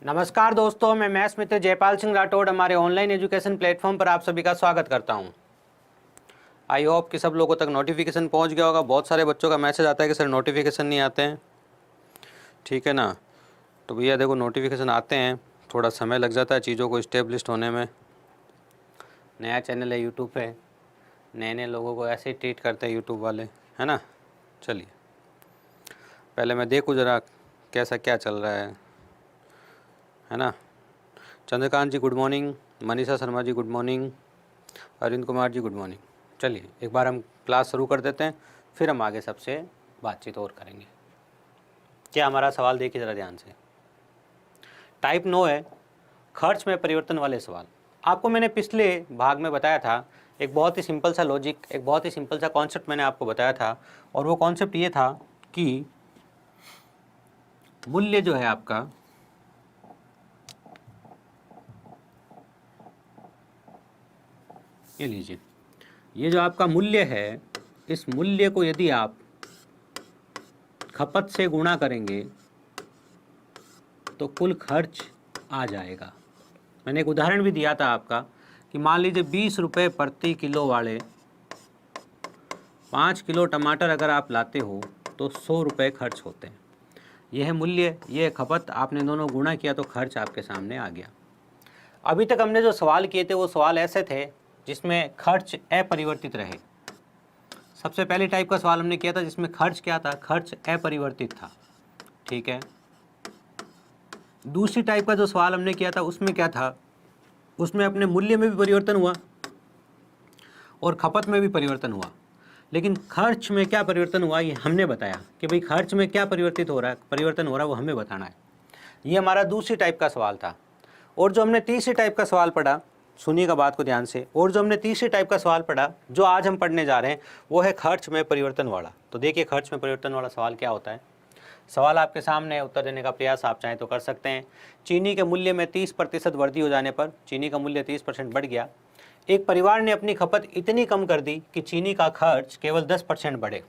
नमस्कार दोस्तों, मैं मैथ्स मित्र जयपाल सिंह राठौड़ हमारे ऑनलाइन एजुकेशन प्लेटफॉर्म पर आप सभी का स्वागत करता हूं। आई होप कि सब लोगों तक नोटिफिकेशन पहुंच गया होगा। बहुत सारे बच्चों का मैसेज आता है कि सर नोटिफिकेशन नहीं आते हैं, ठीक है ना। तो भैया देखो, नोटिफिकेशन आते हैं, थोड़ा समय लग जाता है चीज़ों को इस्टेब्लिश होने में। नया चैनल है यूट्यूब पे, नए नए लोगों को ऐसे ही ट्रीट करते हैं यूट्यूब वाले, है ना। चलिए पहले मैं देखूँ ज़रा कैसा क्या चल रहा है ना। चंद्रकांत जी good morning, Manisha Sharma ji good morning, Arvind Kumar ji good morning. चलिए एक बार हम क्लास शुरू कर देते हैं, फिर हम आगे सबसे बातचीत और करेंगे। क्या हमारा सवाल देखिए ज़रा ध्यान से। टाइप 9 है, खर्च में परिवर्तन वाले सवाल। आपको मैंने पिछले भाग में बताया था, एक बहुत ही सिंपल सा लॉजिक, एक बहुत ही सिंपल सा कॉन्सेप्ट मैंने आपको बताया था, और वो कॉन्सेप्ट ये था कि मूल्य जो है आपका, ये लीजिए, ये जो आपका मूल्य है, इस मूल्य को यदि आप खपत से गुणा करेंगे तो कुल खर्च आ जाएगा। मैंने एक उदाहरण भी दिया था आपका कि मान लीजिए 20 रुपये प्रति किलो वाले 5 किलो टमाटर अगर आप लाते हो तो 100 रुपये खर्च होते हैं। यह है मूल्य, यह खपत, आपने दोनों गुणा किया तो खर्च आपके सामने आ गया। अभी तक हमने जो सवाल किए थे वो सवाल ऐसे थे जिसमें खर्च अपरिवर्तित रहे। सबसे पहले टाइप का सवाल हमने किया था जिसमें खर्च क्या था, खर्च अपरिवर्तित था, ठीक है। दूसरी टाइप का जो सवाल हमने किया था उसमें क्या था, उसमें अपने मूल्य में भी परिवर्तन हुआ और खपत में भी परिवर्तन हुआ। लेकिन खर्च में क्या परिवर्तन हुआ ये हमने बताया कि भाई खर्च में क्या परिवर्तन हो रहा है वो हमें बताना है। ये हमारा दूसरी टाइप का सवाल था। और जो हमने तीसरी टाइप का सवाल पढ़ा, सुनिएगा बात को ध्यान से, और जो हमने तीसरी टाइप का सवाल पढ़ा जो आज हम पढ़ने जा रहे हैं वो है खर्च में परिवर्तन वाला। तो देखिए खर्च में परिवर्तन वाला सवाल क्या होता है। सवाल आपके सामने, उत्तर देने का प्रयास आप चाहें तो कर सकते हैं। चीनी के मूल्य में 30% वृद्धि हो जाने पर, चीनी का मूल्य 30% बढ़ गया। एक परिवार ने अपनी खपत इतनी कम कर दी कि चीनी का खर्च केवल 10% बढ़े।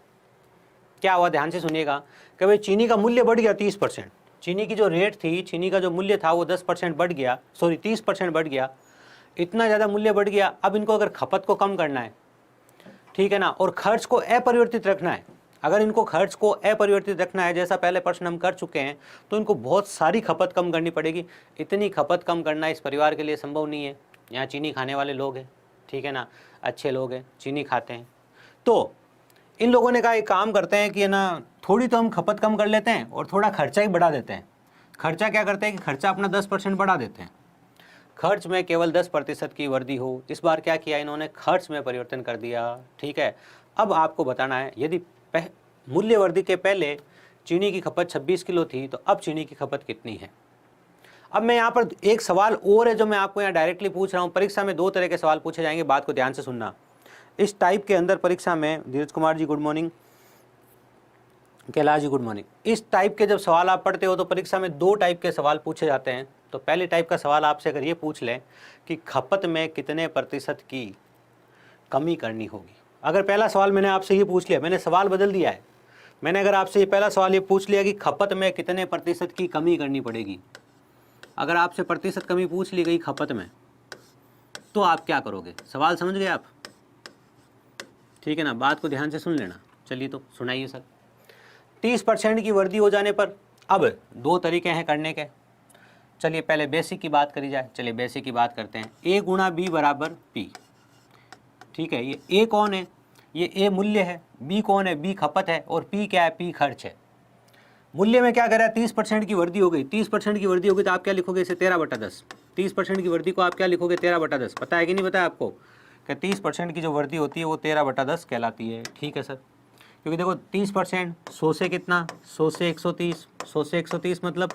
क्या हुआ, ध्यान से सुनिएगा कि भाई चीनी का मूल्य बढ़ गया 30%, चीनी की जो रेट थी, चीनी का जो मूल्य था वो 10% बढ़ गया, 30% बढ़ गया। इतना ज़्यादा मूल्य बढ़ गया। अब इनको अगर खपत को कम करना है, ठीक है ना, और खर्च को अपरिवर्तित रखना है, अगर इनको खर्च को अपरिवर्तित रखना है, जैसा पहले प्रश्न हम कर चुके हैं, तो इनको बहुत सारी खपत कम करनी पड़ेगी। इतनी खपत कम करना इस परिवार के लिए संभव नहीं है। यहाँ चीनी खाने वाले लोग हैं, ठीक है ना, अच्छे लोग हैं, चीनी खाते हैं। तो इन लोगों ने कहा एक काम करते हैं कि ना थोड़ी तो हम खपत कम कर लेते हैं और थोड़ा खर्चा ही बढ़ा देते हैं। खर्चा क्या करते हैं कि खर्चा अपना 10% बढ़ा देते हैं, खर्च में केवल 10% की वृद्धि हो। इस बार क्या किया इन्होंने, खर्च में परिवर्तन कर दिया, ठीक है। अब आपको बताना है यदि मूल्य वृद्धि के पहले चीनी की खपत 26 किलो थी तो अब चीनी की खपत कितनी है। अब मैं यहाँ पर एक सवाल और है जो मैं आपको यहाँ डायरेक्टली पूछ रहा हूँ। परीक्षा में 2 तरह के सवाल पूछे जाएंगे, बात को ध्यान से सुनना। इस टाइप के अंदर परीक्षा में, धीरज Kumar ji good morning, Kailash ji good morning, इस टाइप के जब सवाल आप पढ़ते हो तो परीक्षा में 2 टाइप के सवाल पूछे जाते हैं। तो पहले टाइप का सवाल आपसे अगर ये पूछ लें कि खपत में कितने प्रतिशत की कमी करनी होगी। अगर पहला सवाल मैंने आपसे ये पूछ लिया, मैंने सवाल बदल दिया है, मैंने अगर आपसे ये पहला सवाल ये पूछ लिया कि खपत में कितने प्रतिशत की कमी करनी पड़ेगी, अगर आपसे प्रतिशत कमी पूछ ली गई खपत में, तो आप क्या करोगे। सवाल समझ गए आप, ठीक है ना, बात को ध्यान से सुन लेना। चलिए तो सुनाइए सर। 30% की वृद्धि हो जाने पर अब 2 तरीके हैं करने के। चलिए पहले बेसिक की बात करी जाए, चलिए बेसिक की बात करते हैं। ए गुणा बी बराबर पी, ठीक है। ये ए कौन है, ये ए मूल्य है, बी कौन है, बी खपत है, और पी क्या है, पी खर्च है। मूल्य में क्या करा, 30% की वृद्धि हो गई। 30% की वृद्धि हो गई तो आप क्या लिखोगे, इसे 13/10। 30% की वृद्धि को आप क्या लिखोगे, 13/10। पता है कि नहीं पता है आपको कि 30% की जो वृद्धि होती है वो 13/10 कहलाती है, ठीक है सर। क्योंकि देखो 30% 100 से कितना, 100 से 130, 100 से 130 मतलब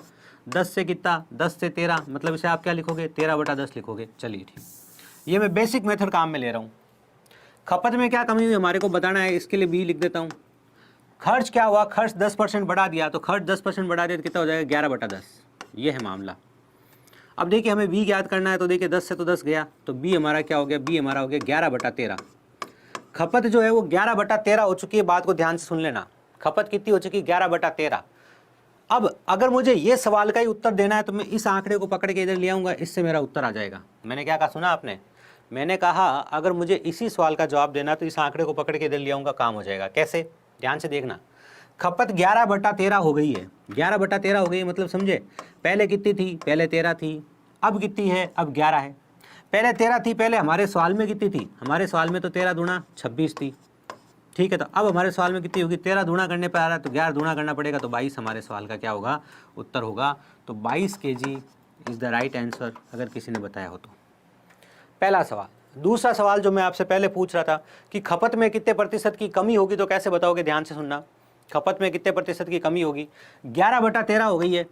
10 से कितना, 10 से 13, मतलब इसे आप क्या लिखोगे, 13/10 लिखोगे। चलिए ठीक, ये मैं बेसिक मेथड काम में ले रहा हूँ। खपत में क्या कमी हुई हमारे को बताना है, इसके लिए बी लिख देता हूँ। खर्च क्या हुआ, खर्च 10% बढ़ा दिया, तो खर्च 10% बढ़ा दिया तो कितना हो जाएगा, 11/10। ये है मामला। अब देखिए हमें बी याद करना है, तो देखिए 10 से तो 10 गया, तो बी हमारा क्या हो गया, बी हमारा हो गया 11/13। खपत जो है वो 11/13 हो चुकी है। बात को ध्यान से सुन लेना, खपत कितनी हो चुकी है, 11/13। अब अगर मुझे ये सवाल का ही उत्तर देना है तो मैं इस आंकड़े को पकड़ के इधर ले आऊँगा, इससे मेरा उत्तर आ जाएगा। मैंने क्या कहा, सुना आपने? मैंने कहा अगर मुझे इसी सवाल का जवाब देना तो इस आंकड़े को पकड़ के इधर ले आऊँगा, काम हो जाएगा। कैसे? ध्यान से देखना। खपत 11/13 हो गई है, 11/13 हो गई है, मतलब समझे? पहले कितनी थी? पहले 13 थी। अब कितनी है? अब 11 है। पहले 13 थी, पहले हमारे सवाल में कितनी थी? हमारे सवाल में तो 13 दूना 26 थी, ठीक है। तो अब हमारे सवाल में कितनी होगी? 13 दूना करने पर आ रहा है तो 11 दूना करना पड़ेगा, तो 22 हमारे सवाल का क्या होगा? उत्तर होगा। तो 22 kg is the right answer, अगर किसी ने बताया हो तो। पहला सवाल। दूसरा सवाल जो मैं आपसे पहले पूछ रहा था कि खपत में कितने प्रतिशत की कमी होगी, तो कैसे बताओगे? ध्यान से सुनना। खपत में कितने प्रतिशत की कमी होगी? 11/13 हो गई है,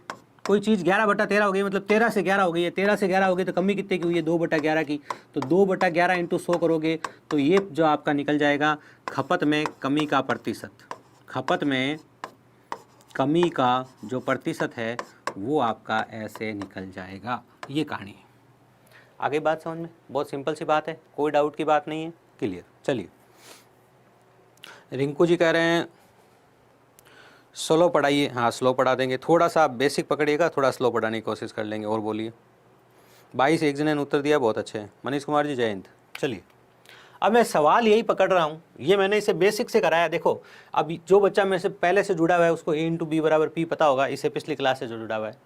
कोई चीज़ 11/13 हो गई, मतलब 13 से 11 हो गई है। 13 से 11 हो गई तो कमी कितने की हुई है? 2/11 की। तो 2/11 इंटू 100 करोगे तो ये जो आपका निकल जाएगा खपत में कमी का प्रतिशत। खपत में कमी का जो प्रतिशत है वो आपका ऐसे निकल जाएगा। ये कहानी है। आगे बात समझ में? बहुत सिंपल सी बात है, कोई डाउट की बात नहीं है, क्लियर। चलिए, रिंकू जी कह रहे हैं स्लो पढ़ाइए। हाँ, स्लो पढ़ा देंगे, थोड़ा सा आप बेसिक पकड़िएगा, थोड़ा स्लो पढ़ाने की कोशिश कर लेंगे। और बोलिए। 22 एक जने ने उत्तर दिया, बहुत अच्छे हैं। मनीष कुमार जी, जय हिंद। चलिए, अब मैं सवाल यही पकड़ रहा हूँ, ये मैंने इसे बेसिक से कराया। देखो, अब जो बच्चा मेरे से पहले से जुड़ा हुआ है उसको A × B = P पता होगा, इसे पिछली क्लास से जो जुड़ा हुआ है।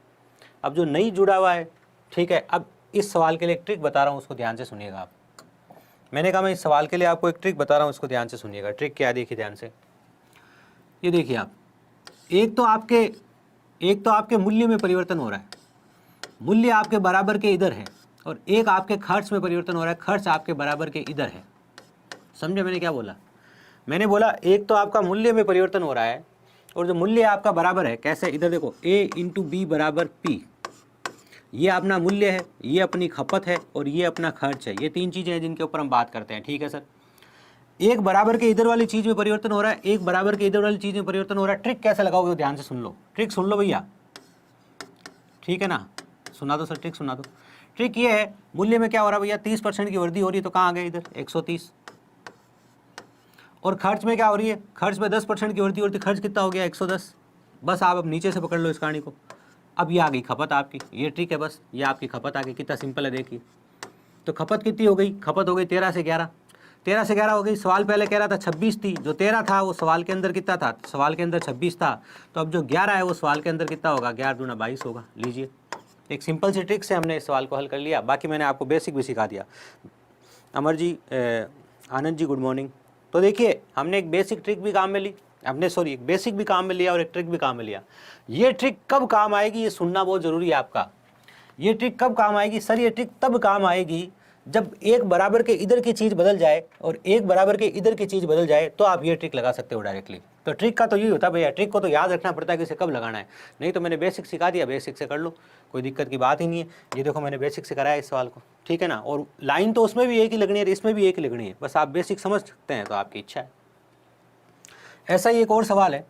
अब जो नहीं जुड़ा हुआ है, ठीक है, अब इस सवाल के लिए एक ट्रिक बता रहा हूँ, उसको ध्यान से सुनिएगा आप। मैंने कहा मैं इस सवाल के लिए आपको एक ट्रिक बता रहा हूँ, उसको ध्यान से सुनिएगा। ट्रिक क्या है, देखिए ध्यान से। ये देखिए आप, एक तो आपके मूल्य में परिवर्तन हो रहा है, मूल्य आपके बराबर के इधर है, और एक आपके खर्च में परिवर्तन हो रहा है, खर्च आपके बराबर के इधर है। समझे मैंने क्या बोला? मैंने बोला एक तो आपका मूल्य में परिवर्तन हो रहा है और जो मूल्य आपका बराबर है, कैसे? इधर देखो, A × B = P। ये अपना मूल्य है, ये अपनी खपत है और ये अपना खर्च है। ये तीन चीज़ें हैं जिनके ऊपर हम बात करते हैं, ठीक है सर। एक बराबर के इधर वाली चीज़ में परिवर्तन हो रहा है, एक बराबर के इधर वाली चीज़ में परिवर्तन हो रहा है। ट्रिक कैसे लगाओगे? ध्यान से सुन लो, ट्रिक सुन लो भैया, ठीक है ना? सुना दो सर, ट्रिक सुना दो। ट्रिक ये है, मूल्य में क्या हो रहा है भैया? 30% की वृद्धि हो रही है, तो कहाँ आ गए? इधर 130। और खर्च में क्या हो रही है? खर्च में 10% की वृद्धि हो रही है, खर्च कितना हो गया? 110। बस आप अब नीचे से पकड़ लो इस कहानी को। अब ये आ गई खपत आपकी, ये ट्रिक है, बस ये आपकी खपत आ गई। कितना सिंपल है, देखिए। तो खपत कितनी हो गई? खपत हो गई 13 से 11। 13 से 11 हो गई। सवाल पहले कह रहा था 26 थी, जो 13 था वो सवाल के अंदर कितना था? सवाल के अंदर 26 था। तो अब जो 11 है वो सवाल के अंदर कितना होगा? 11 दूना 22 होगा। लीजिए, एक सिंपल सी ट्रिक से हमने इस सवाल को हल कर लिया। बाकी मैंने आपको बेसिक भी सिखा दिया। Amar ji, Anand ji, good morning. तो देखिए, हमने एक बेसिक ट्रिक भी काम में ली, एक बेसिक भी काम में लिया और एक ट्रिक भी काम में लिया। ये ट्रिक कब काम आएगी, ये सुनना बहुत ज़रूरी है आपका। ये ट्रिक कब काम आएगी? सर ये ट्रिक तब काम आएगी जब एक बराबर के इधर की चीज़ बदल जाए और एक बराबर के इधर की चीज़ बदल जाए, तो आप ये ट्रिक लगा सकते हो डायरेक्टली। तो ट्रिक का तो यही होता है भैया, ट्रिक को तो याद रखना पड़ता है कि इसे कब लगाना है। नहीं तो मैंने बेसिक सिखा दिया, बेसिक से कर लो, कोई दिक्कत की बात ही नहीं है। ये देखो, मैंने बेसिक से कराया इस सवाल को, ठीक है ना? और लाइन तो उसमें भी एक ही लगनी है, इसमें भी एक ही लगनी है, बस आप बेसिक समझ सकते हैं तो आपकी इच्छा है। ऐसा ही एक और सवाल है।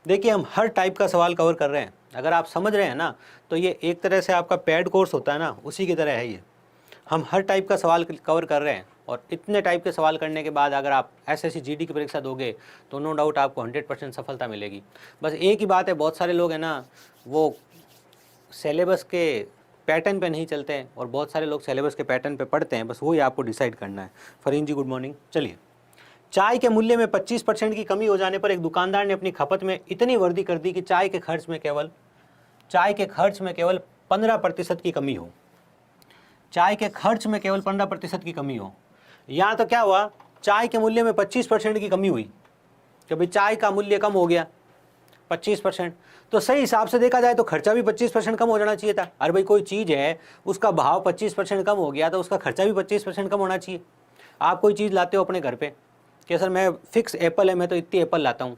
देखिए, हम हर टाइप का सवाल कवर कर रहे हैं। अगर आप समझ रहे हैं ना, तो ये एक तरह से आपका पेड कोर्स होता है ना, उसी की तरह है ये। हम हर टाइप का सवाल कवर कर रहे हैं, और इतने टाइप के सवाल करने के बाद अगर आप SSC GD की परीक्षा दोगे तो नो डाउट आपको 100% सफलता मिलेगी। बस एक ही बात है, बहुत सारे लोग हैं ना, वो सिलेबस के पैटर्न पे नहीं चलते हैं, और बहुत सारे लोग सिलेबस के पैटर्न पे पढ़ते हैं। बस वही आपको डिसाइड करना है। फरीन जी, गुड मॉर्निंग। चलिए, चाय के मूल्य में 25% की कमी हो जाने पर एक दुकानदार ने अपनी खपत में इतनी वृद्धि कर दी कि चाय के खर्च में केवल 15% की कमी हो। चाय के खर्च में केवल 15% की कमी हो। यहाँ तो क्या हुआ, चाय के मूल्य में 25% की कमी हुई, कि भाई चाय का मूल्य कम हो गया 25%। तो सही हिसाब से देखा जाए तो खर्चा भी 25% कम हो जाना चाहिए था। अरे भाई, कोई चीज़ है, उसका भाव 25% कम हो गया तो उसका खर्चा भी 25% कम होना चाहिए। आप कोई चीज़ लाते हो अपने घर पे, कि सर मैं फिक्स एप्पल है, मैं तो इतनी एप्पल लाता हूँ,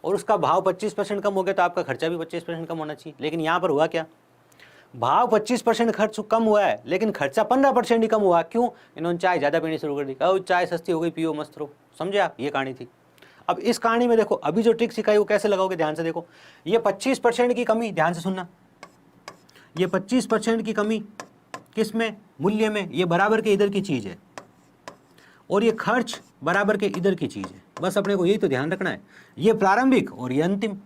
और उसका भाव 25% कम हो गया तो आपका खर्चा भी 25% कम होना चाहिए। लेकिन यहाँ पर हुआ क्या? भाव 25% खर्च कम हुआ है, लेकिन खर्चा 15% ही कम हुआ। क्यों? इन्होंने चाय ज़्यादा पीनी शुरू कर दी। कहो चाय सस्ती हो गई, पियो मस्त रहो। समझे आप? ये कहानी थी। अब इस कहानी में देखो, अभी जो ट्रिक सिखाई वो कैसे लगाओगे, ध्यान से देखो। ये 25% की कमी, ध्यान से सुनना, ये 25% की कमी किस में? मूल्य में। ये बराबर के इधर की चीज़ है, और ये खर्च बराबर के इधर की चीज़ है। बस अपने को यही तो ध्यान रखना है। ये प्रारंभिक और ये अंतिम।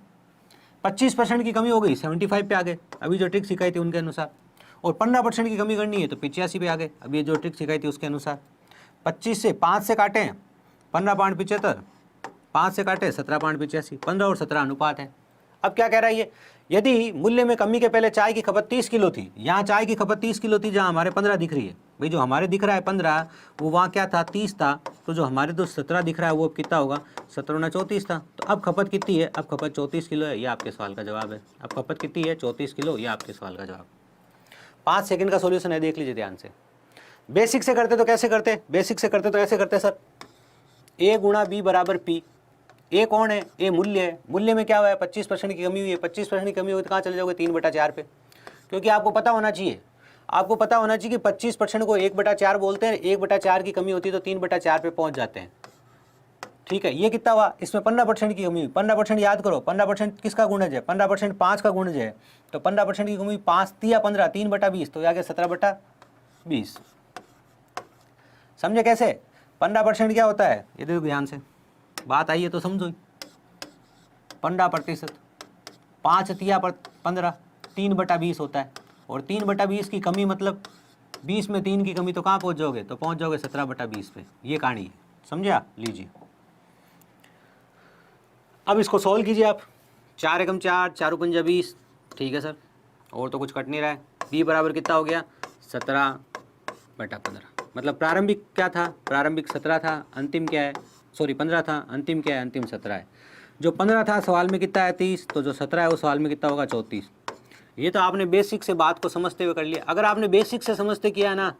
25% की कमी हो गई 75 पे आ गए, अभी जो ट्रिक सिखाई थी उनके अनुसार। और 15% की कमी करनी है तो 85 पे आ गए, अभी ये जो ट्रिक सिखाई थी उसके अनुसार। 25 से 5 से काटें 15.75, 5 से काटे 17.85, 15 और 17 अनुपात है। अब क्या कह रहा है ये, यदि मूल्य में कमी के पहले चाय की खपत 30 किलो थी, यहाँ चाय की खपत 30 किलो थी, जहाँ हमारे 15 दिख रही है, भाई जो हमारे दिख रहा है 15 वो वहाँ क्या था 30 था, तो जो हमारे तो 17 दिख रहा है वो अब कितना होगा 17 × 34 था। तो अब खपत कितनी है, अब खपत 34 किलो है, ये आपके सवाल का जवाब है। अब खपत कितनी है 34 किलो, ये आपके सवाल का जवाब। 5 सेकंड का सोल्यूशन है, देख लीजिए ध्यान से। बेसिक से करते तो कैसे करते, बेसिक से करते तो ऐसे करते सर, A × B = P। ए कौन है, ए मूल्य है, मूल्य में क्या हुआ है 25% की कमी हुई है, 25% की कमी हुई तो कहाँ चले जाओगे 3/4 पे, क्योंकि आपको पता होना चाहिए, आपको पता होना चाहिए कि 25% को 1/4 बोलते हैं, 1/4 की कमी होती है तो 3/4 पे पहुंच जाते हैं। ठीक है, ये कितना हुआ, इसमें 15% की कमी हुई, 15% याद करो, 15% किसका गुणज है, 15% 5 का गुणज है, तो 15% की कमी 5 × 15 3/20, तो आगे 17/20। समझे कैसे, 15% क्या होता है, ये देखो ध्यान से, बात आई है तो समझो। 15%, 5 × 15 3/20 होता है, और 3/20 की कमी मतलब 20 में 3 की कमी, तो कहाँ पहुँच जाओगे, तो पहुँच जाओगे 17/20 पे। ये कहानी है, समझे आप, लीजिए अब इसको सॉल्व कीजिए आप। 4 × 4 4 × 5 20, ठीक है सर, और तो कुछ कट नहीं रहा है। b बराबर कितना हो गया 17/15, मतलब प्रारंभिक क्या था, प्रारंभिक 17 था, अंतिम क्या है, सॉरी 15 था, अंतिम क्या है, अंतिम 17 है। जो 15 था सवाल में कितना है 30, तो जो 17 है वो सवाल में कितना होगा 34। ये तो आपने बेसिक से बात को समझते हुए कर लिया। अगर आपने बेसिक से समझते किया ना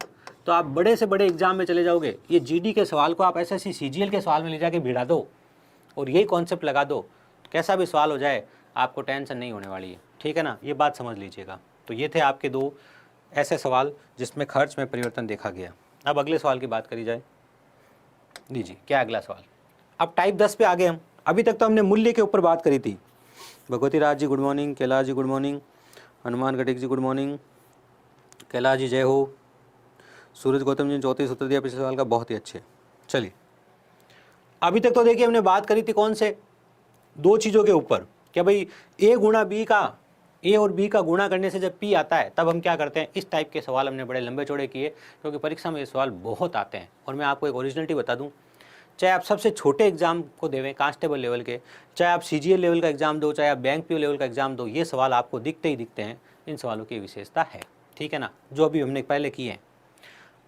तो आप बड़े से बड़े एग्जाम में चले जाओगे। ये जीडी के सवाल को आप एसएससी सीजीएल के सवाल में ले जाके भिड़ा दो और यही कॉन्सेप्ट लगा दो, कैसा भी सवाल हो जाए आपको टेंशन नहीं होने वाली है, ठीक है ना, ये बात समझ लीजिएगा। तो ये थे आपके 2 ऐसे सवाल जिसमें खर्च में परिवर्तन देखा गया। अब अगले सवाल की बात करी जाए, लीजिए क्या अगला सवाल। अब टाइप 10 पे आ गए हम। अभी तक तो हमने मूल्य के ऊपर बात करी थी। Bhagwati Raj ji good morning, Kailash ji good morning, Hanuman गटिक जी गुड मॉर्निंग, कैलाश जी जय हो, सूरज गौतम जी ने 34 उत्तर दिया पिछले सवाल का, बहुत ही अच्छे। चलिए अभी तक तो देखिए हमने बात करी थी कौन से 2 चीज़ों के ऊपर, क्या भाई A × B का, A और B का गुणा करने से जब P आता है तब हम क्या करते हैं। इस टाइप के सवाल हमने बड़े लंबे चौड़े किए क्योंकि परीक्षा में ये सवाल बहुत आते हैं। और मैं आपको एक ओरिजिनलिटी बता दूं, चाहे आप सबसे छोटे एग्जाम को देवें कांस्टेबल लेवल के, चाहे आप CGL लेवल का एग्जाम दो, चाहे आप बैंक PO लेवल का एग्जाम दो, ये सवाल आपको दिखते ही दिखते हैं। इन सवालों की विशेषता है, ठीक है ना, जो अभी हमने पहले किए हैं।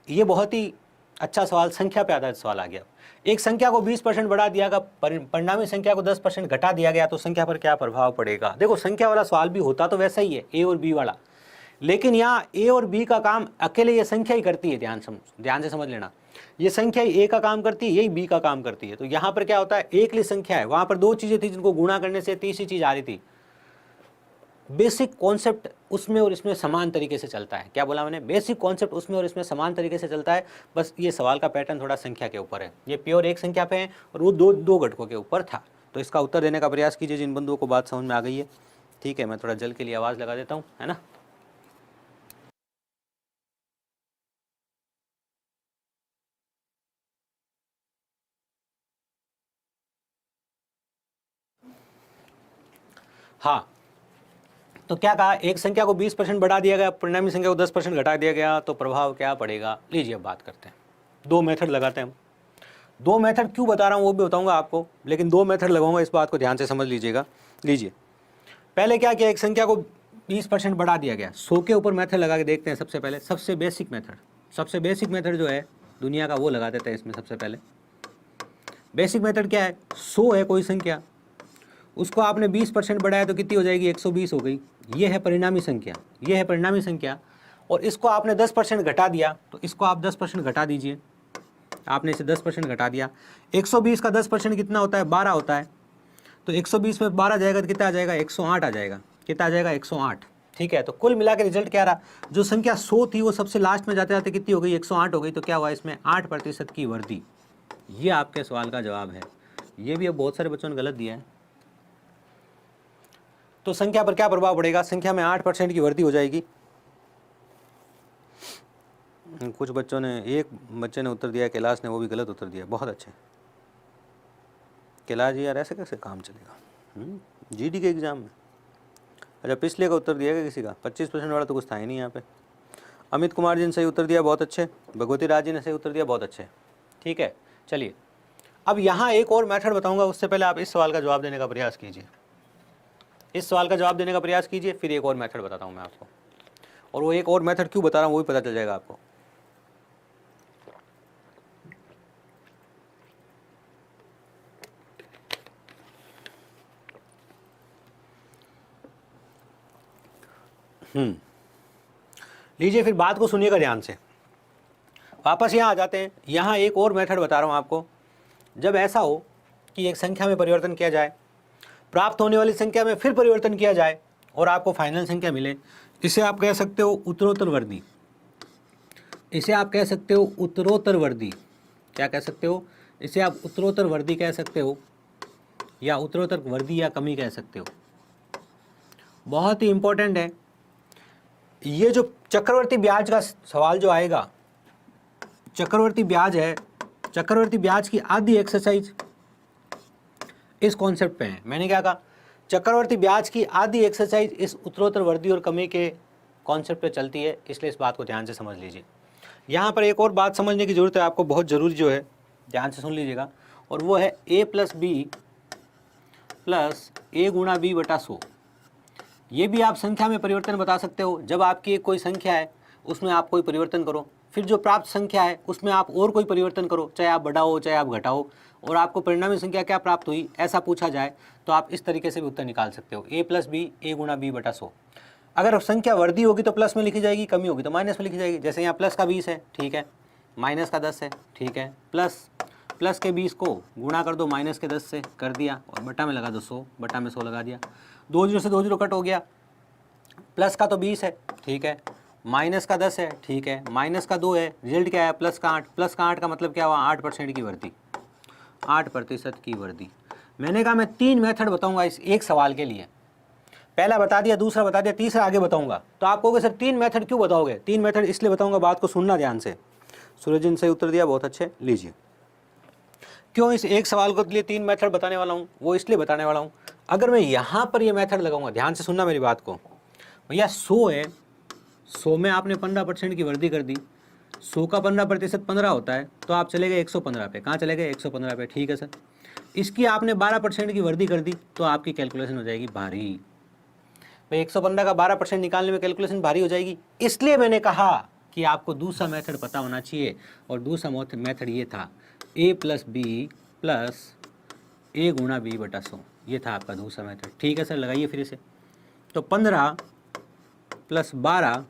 ये बहुत ही अच्छा सवाल, संख्या पे आधारित सवाल आ गया। एक संख्या को 20% बढ़ा दिया गया, परिणामी संख्या को 10% घटा दिया गया, तो संख्या पर क्या प्रभाव पड़ेगा। देखो संख्या वाला सवाल भी होता तो वैसा ही है, A और B वाला, लेकिन यहाँ A और B का काम अकेले ये संख्या ही करती है। ध्यान से समझ लेना, ये संख्या ही A का काम करती है, यही B का काम करती है। तो यहाँ पर क्या होता है, एक ली संख्या है, वहाँ पर 2 चीज़ें थी जिनको गुणा करने से तीसरी चीज़ आ रही थी। बेसिक कॉन्सेप्ट उसमें और इसमें समान तरीके से चलता है। क्या बोला मैंने, बेसिक कॉन्सेप्ट उसमें और इसमें समान तरीके से चलता है, बस ये सवाल का पैटर्न थोड़ा संख्या के ऊपर है। ये प्योर एक संख्या पे है और वो दो घटकों के ऊपर था। तो इसका उत्तर देने का प्रयास कीजिए जिन बंधुओं को बात समझ में आ गई है। ठीक है, मैं थोड़ा जल के लिए आवाज़ लगा देता हूँ, है ना। हाँ, तो क्या कहा, एक संख्या को 20% बढ़ा दिया गया, परिणामी संख्या को 10% घटा दिया गया, तो प्रभाव क्या पड़ेगा। लीजिए अब बात करते हैं, 2 मेथड लगाते हैं हम। 2 मेथड क्यों बता रहा हूँ वो भी बताऊंगा आपको, लेकिन 2 मेथड लगाऊंगा, इस बात को ध्यान से समझ लीजिएगा। लीजिए पहले क्या किया, एक संख्या को 20% बढ़ा दिया गया। 100 के ऊपर मेथड लगा के देखते हैं। सबसे पहले सबसे बेसिक मेथड जो है दुनिया का, वो लगा देते हैं इसमें। सबसे पहले बेसिक मेथड क्या है, 100 है कोई संख्या, उसको आपने 20% बढ़ाया तो कितनी हो जाएगी, 120 हो गई। ये है परिणामी संख्या, और इसको आपने 10% घटा दिया, तो इसको आप 10% घटा दीजिए। आपने इसे 10% घटा दिया। 120 का 10% कितना होता है, 12 होता है। तो 120 में 12 जाएगा तो कितना आ जाएगा, 108 आ जाएगा। कितना आ जाएगा, 108। ठीक है, तो कुल मिला के रिजल्ट क्या रहा, जो संख्या 100 थी वो सबसे लास्ट में जाते जाते कितनी हो गई, 108 हो गई। तो क्या हुआ, इसमें 8% की वृद्धि। ये आपके सवाल का जवाब है। ये भी अब बहुत सारे बच्चों ने गलत दिया है। तो संख्या पर क्या प्रभाव पड़ेगा, संख्या में 8% की वृद्धि हो जाएगी। कुछ बच्चों ने, एक बच्चे ने उत्तर दिया कैलाश ने, वो भी गलत उत्तर दिया। बहुत अच्छे कैलाश जी, यार ऐसे कैसे काम चलेगा जीडी के एग्जाम में। अच्छा, पिछले का उत्तर दिया गया किसी का 25% वाला तो कुछ था ही नहीं यहाँ पे। अमित कुमार जी ने सही उत्तर दिया, बहुत अच्छे। भगवती राज जी ने सही उत्तर दिया, बहुत अच्छे। ठीक है, चलिए अब यहाँ एक और मेथड बताऊंगा, उससे पहले आप इस सवाल का जवाब देने का प्रयास कीजिए। इस सवाल का जवाब देने का प्रयास कीजिए, फिर एक और मेथड बताता हूँ मैं आपको, और वो एक और मेथड क्यों बता रहा हूँ वो भी पता चल जाएगा आपको। लीजिए फिर बात को सुनिएगा ध्यान से, वापस यहाँ आ जाते हैं। यहाँ एक और मेथड बता रहा हूँ आपको। जब ऐसा हो कि एक संख्या में परिवर्तन किया जाए, प्राप्त होने वाली संख्या में फिर परिवर्तन किया जाए और आपको फाइनल संख्या मिले, इसे आप कह सकते हो उत्तरोत्तरवर्ती। इसे आप कह सकते हो उत्तरोत्तरवर्ती। क्या कह सकते हो? इसे आप उत्तरोत्तरवर्ती कह सकते हो, या उत्तरोत्तरवर्ती या कमी कह सकते हो। बहुत ही इंपॉर्टेंट है ये जो चक्रवर्ती ब्याज का सवाल जो आएगा। चक्रवर्ती ब्याज है, चक्रवर्ती ब्याज की आधी एक्सरसाइज इस कॉन्सेप्ट पे है। मैंने क्या कहा? चक्रवर्ती ब्याज की आधी एक्सरसाइज इस उत्तरोत्तरवर्ती और कमी के कॉन्सेप्ट पे चलती है, इसलिए इस बात को ध्यान से समझ लीजिए। यहाँ पर एक और बात समझने की जरूरत है आपको, बहुत ज़रूरी जो है, ध्यान से सुन लीजिएगा, और वो है a + b + a × b / 100। ये भी आप संख्या में परिवर्तन बता सकते हो। जब आपकी एक कोई संख्या है उसमें आप कोई परिवर्तन करो, फिर जो प्राप्त संख्या है उसमें आप और कोई परिवर्तन करो, चाहे आप बढ़ाओ चाहे आप घटाओ, और आपको परिणामी संख्या क्या प्राप्त हुई ऐसा पूछा जाए तो आप इस तरीके से भी उत्तर निकाल सकते हो। a + b a × b / 100। अगर संख्या वर्धी होगी तो प्लस में लिखी जाएगी, कमी होगी तो माइनस में लिखी जाएगी। जैसे यहाँ प्लस का 20 है, ठीक है, माइनस का 10 है, ठीक है, प्लस के 20 को गुणा कर दो माइनस के 10 से, कर दिया, और बटा में लगा दो 100, बटा में 100 लगा दिया। 2 0 से 2 0 कट हो गया। प्लस का तो 20 है, ठीक है, माइनस का 10 है, ठीक है, माइनस का 2 है, रिजल्ट क्या है? प्लस का 8। प्लस का 8 का मतलब क्या हुआ? 8% की वृद्धि, 8% की वृद्धि। मैंने कहा मैं 3 मेथड बताऊंगा इस एक सवाल के लिए। पहला बता दिया, दूसरा बता दिया, तीसरा आगे बताऊंगा। तो आप कहोगे सर 3 मेथड क्यों बताओगे? 3 मेथड इसलिए बताऊंगा, बात को सुनना ध्यान से। सूरज जी ने सही उत्तर दिया, बहुत अच्छे। लीजिए, क्यों इस एक सवाल को लिए 3 मेथड बताने वाला हूँ? वो इसलिए बताने वाला हूँ, अगर मैं यहाँ पर ये मेथड लगाऊंगा, ध्यान से सुनना मेरी बात को। भैया 100 है, 100 में आपने 15% की वृद्धि कर दी, 100 का 15% 15 होता है, तो आप चले गए 115 पे। कहाँ चले गए? 115 पे, ठीक है सर। इसकी आपने 12% की वृद्धि कर दी तो आपकी कैलकुलेशन हो जाएगी भारी। भाई 115 का 12% निकालने में कैलकुलेशन भारी हो जाएगी। इसलिए मैंने कहा कि आपको दूसरा मेथड पता होना चाहिए, और दूसरा मेथड ये था a + b + a × b / 100। ये था आपका दूसरा मेथड, ठीक है सर। लगाइए फिर इसे, तो 15 + 12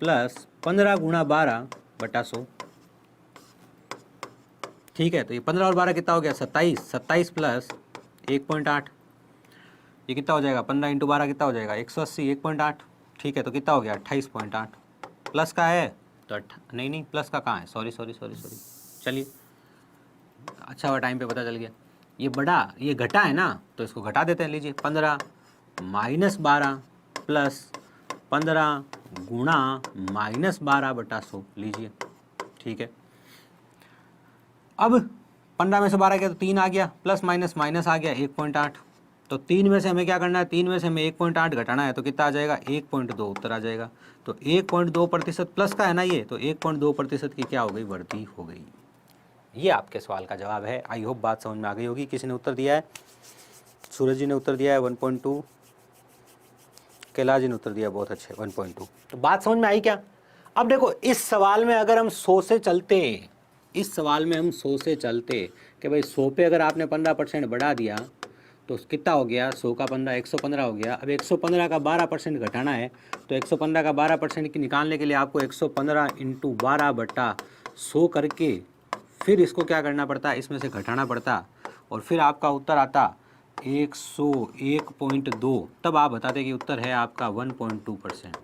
+ 15 × 12 / 100, ठीक है। तो ये 15 और 12 कितना हो गया? 27। 27 + 1.8, ये कितना हो जाएगा? 15 × 12 कितना हो जाएगा? 180, 1.8, ठीक है। तो कितना हो गया? 28.8। प्लस का है तो नहीं, प्लस का कहाँ है? सॉरी, चलिए, अच्छा हुआ टाइम पे पता चल गया। ये घटा है ना, तो इसको घटा देते हैं। लीजिए, 15 - 12 + 15 × -12 / 100, लीजिए, ठीक है। अब 15 में से 12 गया तो 3 आ गया, प्लस माइनस माइनस आ गया 1.8। तो 3 में से हमें क्या करना है? 3 में से हमें 1.8 घटाना है, तो कितना आ जाएगा? 1.2 उत्तर आ जाएगा। तो 1.2% प्लस का है ना ये, तो 1.2% की क्या हो गई? वृद्धि हो गई। ये आपके सवाल का जवाब है। आई होप बात समझ में आ गई होगी। किसी ने उत्तर दिया है? सूरज जी ने उत्तर दिया है 1.2, कैलाश जी ने उत्तर दिया, बहुत अच्छे, 1.2। तो बात समझ में आई क्या? अब देखो, इस सवाल में अगर हम 100 से चलते, इस सवाल में हम 100 से चलते कि भाई 100 पे अगर आपने 15% बढ़ा दिया तो कितना हो गया? 100 का 15 115 हो गया। अब 115 का 12% घटाना है, तो 115 का 12% की निकालने के लिए आपको 115 × 12 / 100 करके फिर इसको क्या करना पड़ता? इसमें से घटाना पड़ता, और फिर आपका उत्तर आता 101.2। तब आप बताते कि उत्तर है आपका 1.2%।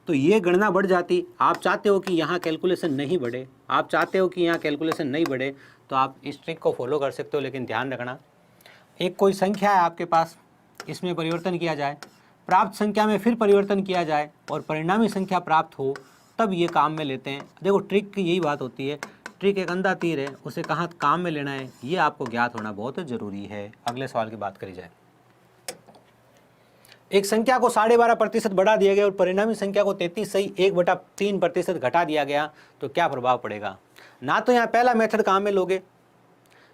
तो ये गणना बढ़ जाती। आप चाहते हो कि यहाँ कैलकुलेशन नहीं बढ़े, आप चाहते हो कि यहाँ कैलकुलेशन नहीं बढ़े, तो आप इस ट्रिक को फॉलो कर सकते हो। लेकिन ध्यान रखना, एक कोई संख्या है आपके पास, इसमें परिवर्तन किया जाए, प्राप्त संख्या में फिर परिवर्तन किया जाए और परिणामी संख्या प्राप्त हो, तब ये काम में लेते हैं। देखो, ट्रिक की यही बात होती है। ट्रिक एक अंधा तीर है, उसे कहाँ काम में लेना है ये आपको ज्ञात होना बहुत ज़रूरी है। अगले सवाल की बात करी जाए। एक संख्या को 12.5% बढ़ा दिया गया और परिणामी संख्या को 33.1/3% घटा दिया गया तो क्या प्रभाव पड़ेगा। ना तो यहाँ पहला मेथड काम में लोगे,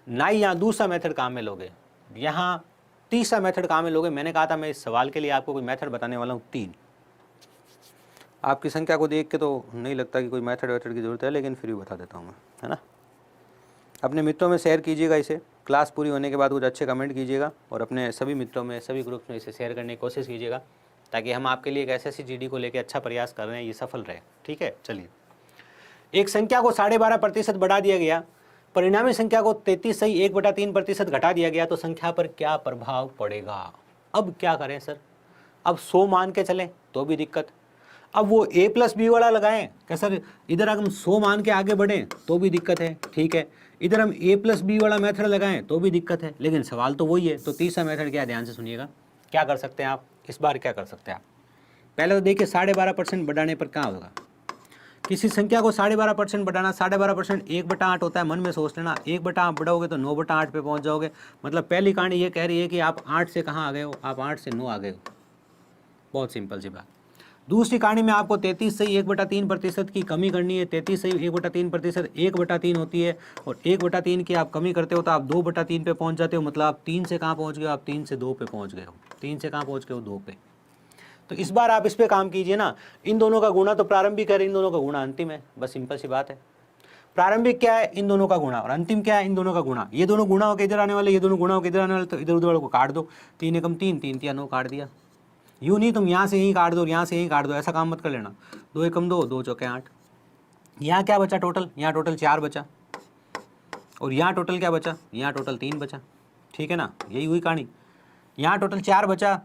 ना ही यहाँ दूसरा मेथड काम में लोगे, यहाँ तीसरा मेथड काम में लोगे। मैंने कहा था मैं इस सवाल के लिए आपको कोई मेथड बताने वाला हूँ 3। आपकी संख्या को देख के तो नहीं लगता कि कोई मेथड की ज़रूरत है, लेकिन फिर भी बता देता हूँ मैं, है ना। अपने मित्रों में शेयर कीजिएगा इसे, क्लास पूरी होने के बाद कुछ अच्छे कमेंट कीजिएगा और अपने सभी मित्रों में, सभी ग्रुप्स में इसे शेयर करने की कोशिश कीजिएगा, ताकि हम आपके लिए एक SSC GD को लेकर अच्छा प्रयास कर रहे हैं, ये सफल रहे। ठीक है, चलिए। एक संख्या को 12.5% बढ़ा दिया गया, परिणामी संख्या को 33.1/3% घटा दिया गया तो संख्या पर क्या प्रभाव पड़ेगा। अब क्या करें सर, अब 100 मान के चलें तो भी दिक्कत, अब वो a+b वाला लगाएं क्या सर, इधर हम 100 मान के आगे बढ़ें तो भी दिक्कत है। ठीक है, इधर हम a+b वाला मेथड लगाएं तो भी दिक्कत है, लेकिन सवाल तो वही है। तो तीसरा मेथड क्या है, ध्यान से सुनिएगा। क्या कर सकते हैं आप इस बार, क्या कर सकते हैं आप, पहले तो देखिए 12.5% बढ़ाने पर क्या होगा। किसी संख्या को 12.5% बढ़ाना, 12.5% 1/8 होता है। मन में सोच लेना, 1/8 बढ़ाओगे तो 9/8 पे पहुंच जाओगे। मतलब पहली कहानी ये कह रही है कि आप 8 से कहाँ आ गए हो, आप 8 से 9 आ गए हो। बहुत सिंपल सी बात। दूसरी कहानी में आपको 33.1/3% की कमी करनी है। 33.1/3% 1/3 होती है, और 1/3 की आप कमी करते हो तो आप 2/3 पे पहुंच जाते हो। मतलब आप 3 से कहाँ पहुंच गए हो, आप 3 से 2 पे पहुंच गए हो। 3 से कहाँ पहुंच गए हो, 2 पे। तो इस बार आप इस पे काम कीजिए ना। इन दोनों का गुणा तो प्रारंभिक है, इन दोनों का गुणा अंतिम है। बस सिंपल सी बात है। प्रारंभिक क्या है, इन दोनों का गुणा, और अंतिम क्या है, इन दोनों का गुणा। ये दोनों गुणा होकर इधर आने वाले, ये दोनों गुणा होकर इधर आने वाले, तो इधर उधर को काट दो। 3 एकम 3, 3 तिया 9 काट दिया। यूँ नहीं तुम यहाँ से यहीं काट दो और यहाँ से यहीं काट दो, ऐसा काम मत कर लेना। 2 एकम 2, 2 चौके 8। यहाँ क्या बचा टोटल, यहाँ टोटल 4 बचा, और यहाँ टोटल क्या बचा, यहाँ टोटल 3 बचा। ठीक है ना, यही हुई कहानी। यहाँ टोटल 4 बचा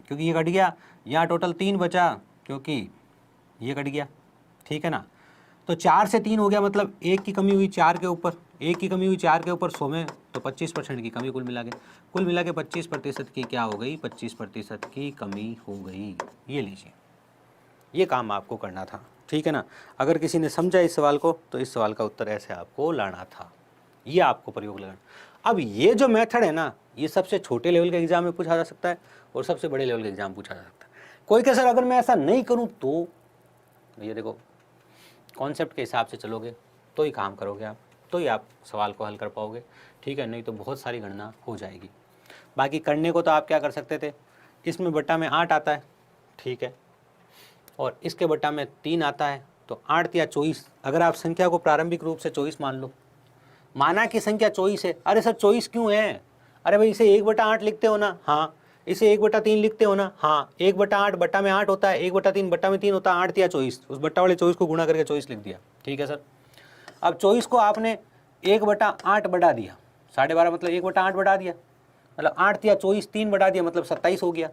क्योंकि ये कट गया, यहाँ टोटल 3 बचा क्योंकि ये कट गया। ठीक है ना, तो 4 से 3 हो गया, मतलब 1 की कमी हुई 4 के ऊपर, 1 की कमी हुई 4 के ऊपर 100 में, तो 25% की कमी कुल मिला के 25% की क्या हो गई, 25% की कमी हो गई। ये लीजिए, ये काम आपको करना था। ठीक है ना। अगर किसी ने समझा इस सवाल को तो इस सवाल का उत्तर ऐसे आपको लाना था, ये आपको प्रयोग लगाना। अब ये जो मेथड है ना, ये सबसे छोटे लेवल के एग्जाम में पूछा जा सकता है और सबसे बड़े लेवल के एग्जाम पूछा जा सकता है। कोई कह सर अगर मैं ऐसा नहीं करूं तो, ये देखो कॉन्सेप्ट के हिसाब से चलोगे तो ही काम करोगे आप, तो ही आप सवाल को हल कर पाओगे। ठीक है, नहीं तो बहुत सारी गणना हो जाएगी। बाकी करने को तो आप क्या कर सकते थे, इसमें बट्टा में 8 आता है, ठीक है, और इसके बट्टा में 3 आता है, तो 8 या 24। अगर आप संख्या को प्रारंभिक रूप से 24 मान लो, माना कि संख्या 24 है। अरे सर 24 क्यों है, अरे भाई इसे 1/8 लिखते हो ना, हाँ। इसे 1/3 लिखते हो ना, हाँ। 1/8 बट्टा में 8 होता है, 1/3 बट्टा में 3 होता है, 8 या 24। उस बट्टा वाले 24 को गुणा करके 24 लिख दिया। ठीक है सर। अब 24 को आपने 1/8 बढ़ा दिया, 12.5 मतलब 1/8 बढ़ा दिया, मतलब 8 या 24 3 बढ़ा दिया, मतलब 27 हो गया।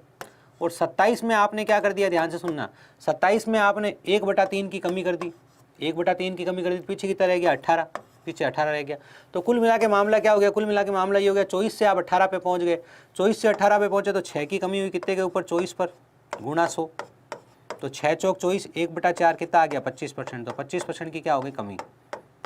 और 27 में आपने क्या कर दिया, ध्यान से सुनना, 27 में आपने 1/3 की कमी कर दी, 1/3 की कमी कर दी, पीछे की तरह रह गया 18, पीछे 18 रह गया। तो कुल मिला के मामला क्या हो गया, कुल मिला के मामला ये हो गया 24 से आप 18 पे पहुंच गए। 24 से 18 पे पहुंचे तो 6 की कमी हुई, कितने के ऊपर, 24 पर, गुणा 100, तो 6 चौक 24, 1/4 कितना आ गया, 25%। तो 25% की क्या हो गई कमी,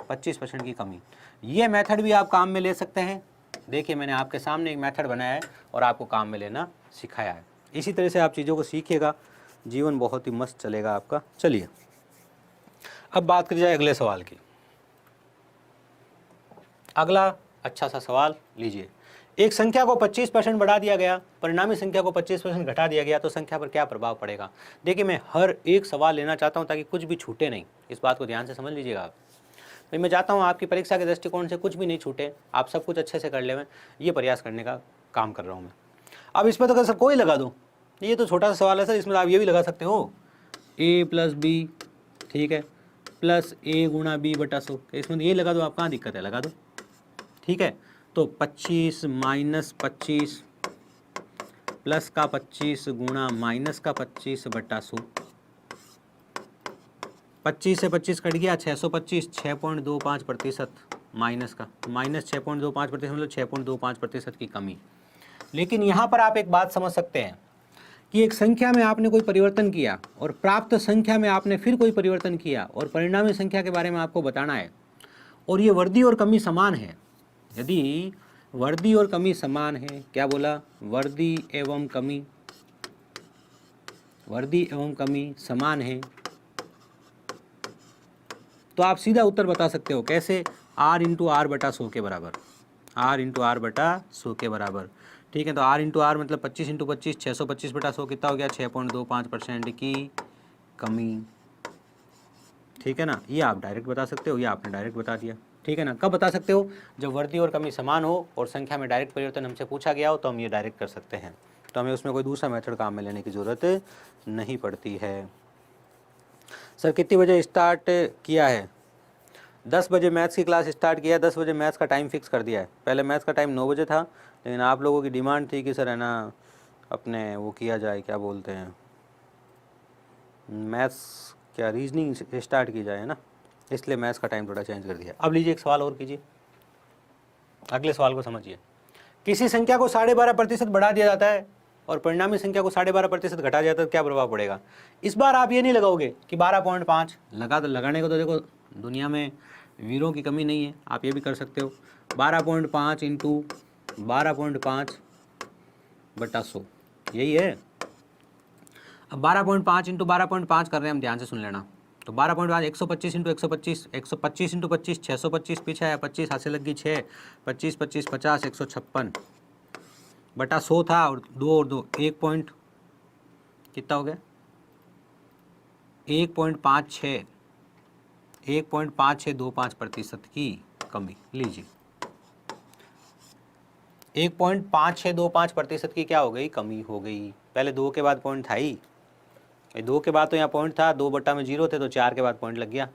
25% की कमी। ये मेथड भी आप काम में ले सकते हैं। देखिए मैंने आपके सामने एक मेथड बनाया है और आपको काम में लेना सिखाया है। इसी तरह से आप चीज़ों को सीखिएगा, जीवन बहुत ही मस्त चलेगा आपका। चलिए अब बात करी जाए अगले सवाल की। अगला अच्छा सा सवाल लीजिए। एक संख्या को 25% बढ़ा दिया गया, परिणामी संख्या को 25% घटा दिया गया तो संख्या पर क्या प्रभाव पड़ेगा। देखिए मैं हर एक सवाल लेना चाहता हूं ताकि कुछ भी छूटे नहीं, इस बात को ध्यान से समझ लीजिएगा आप। भाई मैं चाहता हूं आपकी परीक्षा के दृष्टिकोण से कुछ भी नहीं छूटे, आप सब कुछ अच्छे से कर लें, ये प्रयास करने का काम कर रहा हूँ मैं। अब इसमें तो कैसे कोई लगा दो, ये तो छोटा सा सवाल है सर, इसमें आप ये भी लगा सकते हो a + b, ठीक है, प्लस a गुणा b बटा 100, इसमें ये लगा दो, आप कहाँ दिक्कत है, लगा दो। ठीक है, तो 25 माइनस 25 प्लस का 25 गुणा माइनस का 25 बटा 100, 25 से 25 कट गया, 625, 6.25% माइनस का, माइनस 6.25% मतलब 6.25% की कमी। लेकिन यहाँ पर आप एक बात समझ सकते हैं कि एक संख्या में आपने कोई परिवर्तन किया और प्राप्त संख्या में आपने फिर कोई परिवर्तन किया और परिणामी संख्या के बारे में आपको बताना है, और ये वर्दी और कमी समान है। यदि वर्दी और कमी समान है, क्या बोला, वर्दी एवं कमी वर्दी एवं कमी समान है तो आप सीधा उत्तर बता सकते हो। कैसे? R इंटू आर बटा 100 के बराबर, R इंटू आर बटा 100 के बराबर। ठीक है, तो R इंटू आर मतलब 25 इंटू 25, 625 बटा 100 कितना हो गया? 6.25% की कमी। ठीक है ना, ये आप डायरेक्ट बता सकते हो, ये आपने डायरेक्ट बता दिया। ठीक है ना, कब बता सकते हो? जब वर्दी और कमी समान हो और संख्या में डायरेक्ट परिवर्तन हमसे पूछा गया हो तो हम ये डायरेक्ट कर सकते हैं, तो हमें उसमें कोई दूसरा मेथड काम में लेने की ज़रूरत नहीं पड़ती है। सर कितने बजे स्टार्ट किया है? 10 बजे मैथ्स की क्लास स्टार्ट किया, 10 बजे मैथ्स का टाइम फिक्स कर दिया है। पहले मैथ्स का टाइम 9 बजे था, लेकिन आप लोगों की डिमांड थी कि सर है ना अपने वो किया जाए, क्या बोलते हैं, मैथ्स क्या रीजनिंग स्टार्ट की जाए, है ना, इसलिए मैथ्स का टाइम थोड़ा चेंज कर दिया। अब लीजिए एक सवाल और कीजिए, अगले सवाल को समझिए। किसी संख्या को 12.5% बढ़ा दिया जाता है और परिणामी संख्या को 12.5% घटा दिया जाता है तो क्या प्रभाव पड़ेगा? इस बार आप ये नहीं लगाओगे कि 12.5 लगा, तो लगाने को तो देखो दुनिया में वीरों की कमी नहीं है, आप ये भी कर सकते हो। 12.5 इंटू 12.5 बटा 100 यही है। अब 12.5 इंटू 12.5 कर रहे हैं हम, ध्यान से सुन लेना। तो 12.5 125 इंटू 125, 125 इंटू 25 625, पीछे आया 25, हाथ से लग गई 6, 25 25 50 156 बटा 100 था, और 2 और 2 1 पॉइंट कितना हो गया? 1.56 1.5625% की कमी। लीजिए 1.5625% की क्या हो गई? कमी हो गई। पहले 2 के बाद पॉइंट था ही, 2 के बाद तो यहाँ पॉइंट था, 2 बटा में 0 थे तो 4 के बाद पॉइंट लग गया।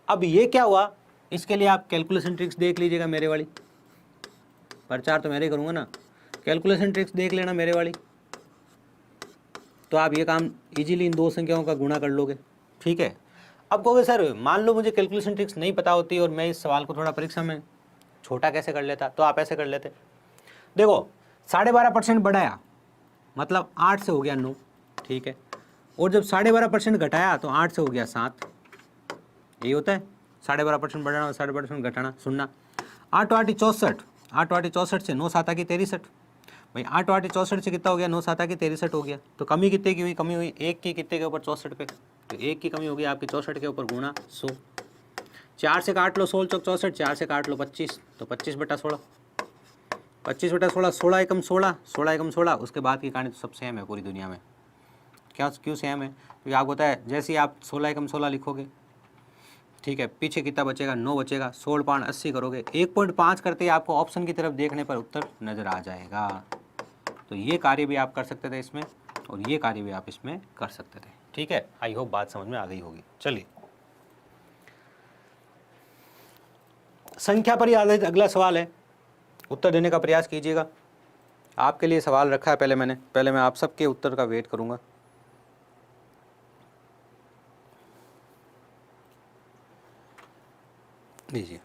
अब ये क्या हुआ, इसके लिए आप कैलकुलेशन ट्रिक्स देख लीजिएगा मेरे वाली, प्रचार तो मेरे ही करूँगा ना, कैलकुलेशन ट्रिक्स देख लेना मेरे वाली, तो आप ये काम इजीली इन दो संख्याओं का गुणा कर लोगे। ठीक है, अब कहोगे सर मान लो मुझे कैलकुलेशन ट्रिक्स नहीं पता होती और मैं इस सवाल को थोड़ा परीक्षा में छोटा कैसे कर लेता, तो आप ऐसे कर लेते। देखो 12.5% बढ़ाया मतलब 8 से हो गया 9, ठीक है, और जब 12.5% घटाया तो 8 से हो गया 7, यही होता है 12.5% बढ़ाना और 12.5% घटाना। सुनना, 8 8 64, 8 8 64 से 9 7 की 63, भाई 8 8 64 से कितना हो गया? 9 7 की 63 हो गया। तो कमी कितने की हुई? कमी हुई 1 की कितने के ऊपर? 64 पे, तो 1 की कमी होगी आपकी 64 के ऊपर गुणा 100। 4 से काट लो 16 चौक 64, 4 से काट लो 25, तो 25 बटा 16, 25 बटा 16, 16 एकम 16, 16 एकम 16। उसके बाद की कहानी तो सब सेम है पूरी दुनिया में। क्या क्यों सेम है? क्योंकि आपको होता है जैसे ही आप 16 एकम 16 लिखोगे, ठीक है, पीछे कितना बचेगा? 9 बचेगा, 16.80 करोगे, 1.5 करते ही आपको ऑप्शन की तरफ देखने पर उत्तर नज़र आ जाएगा। तो ये कार्य भी आप कर सकते थे इसमें, और ये कार्य भी आप इसमें कर सकते थे। ठीक है, आई होप बात समझ में आ गई होगी। चलिए संख्या पर ही आधारित अगला सवाल है, उत्तर देने का प्रयास कीजिएगा। आपके लिए सवाल रखा है पहले मैं आप सबके उत्तर का वेट करूंगा। लीजिए,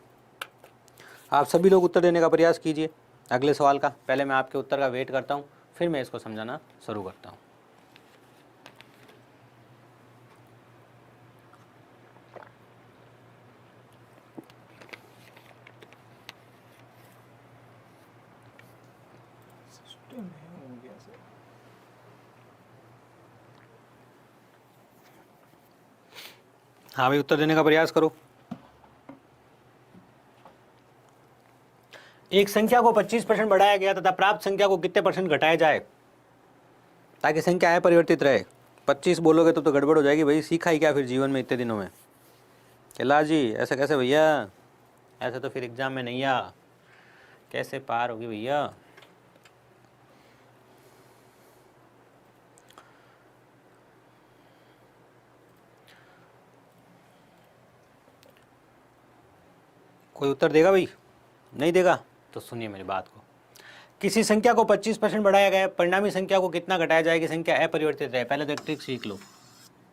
आप सभी लोग उत्तर देने का प्रयास कीजिए अगले सवाल का। पहले मैं आपके उत्तर का वेट करता हूं, फिर मैं इसको समझाना शुरू करता हूं। हाँ भाई, उत्तर देने का प्रयास करो। एक संख्या को 25% बढ़ाया गया तथा प्राप्त संख्या को कितने परसेंट घटाया जाए ताकि संख्या अपरिवर्तित रहे? 25 बोलोगे तो गड़बड़ हो जाएगी भाई, सीखा ही क्या फिर जीवन में इतने दिनों में? कैलाश जी ऐसा कैसे भैया? ऐसा तो फिर एग्जाम में नहीं आ, कैसे पार होगी भैया? कोई उत्तर देगा भाई? नहीं देगा तो सुनिए मेरी बात को। किसी संख्या को 25% बढ़ाया गया, परिणामी संख्या को कितना घटाया जाए कि संख्या अपरिवर्तित रहे? पहले तो एक ट्रिक सीख लो,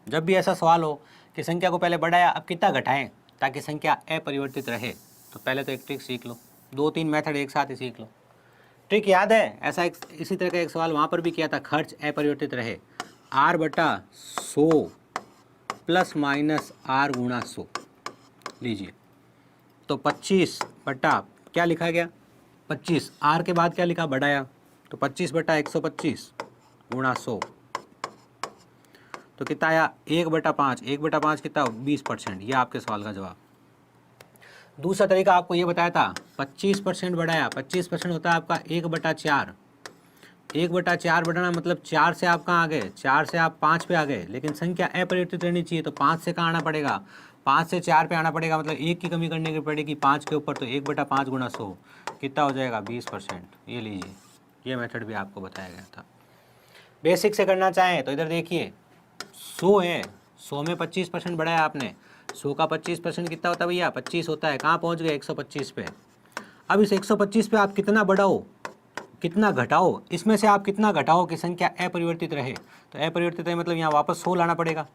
जब भी ऐसा सवाल हो कि संख्या को पहले बढ़ाया अब कितना घटाएं ताकि संख्या अपरिवर्तित रहे, तो पहले तो एक ट्रिक सीख लो। 2-3 मेथड एक साथ ही सीख लो। ट्रिक याद है? ऐसा इसी तरह का एक सवाल वहाँ पर भी किया था, खर्च अपरिवर्तित रहे, R बटा 100 प्लस माइनस R गुणा 100। लीजिए, तो 25 बटा क्या लिखा गया? 25, R के बाद क्या लिखा? बढ़ाया, तो 25 बटा 125 गुणा 100 तो कितना आया 1/5, 1/5 कितना 20%, ये आपके सवाल का जवाब। दूसरा तरीका आपको ये बताया था 25% बढ़ाया, 25% होता है आपका 1/4, 1/4 बढ़ाना मतलब 4 से आप कहाँ आ गए, 4 से आप 5 पे आ गए, लेकिन संख्या अपरिवर्तित रहनी चाहिए तो 5 से कहाँ आना पड़ेगा, 5 से 4 पे आना पड़ेगा, मतलब 1 की कमी करने की पड़ेगी 5 के ऊपर, तो 1/5 गुणा 100 कितना हो जाएगा 20%। ये लीजिए, ये मेथड भी आपको बताया गया था। बेसिक से करना चाहें तो इधर देखिए 100 है, 100 में 25% बढ़ाया आपने, 100 का 25% कितना होता है भैया 25 होता है, कहाँ पहुँच गए 125 पे। अब इस 125 पे आप कितना बढ़ाओ कितना घटाओ, इसमें से आप कितना घटाओ कि संख्या अपरिवर्तित रहे, तो अपरिवर्तित रहे मतलब यहाँ वापस 100 लाना पड़ेगा,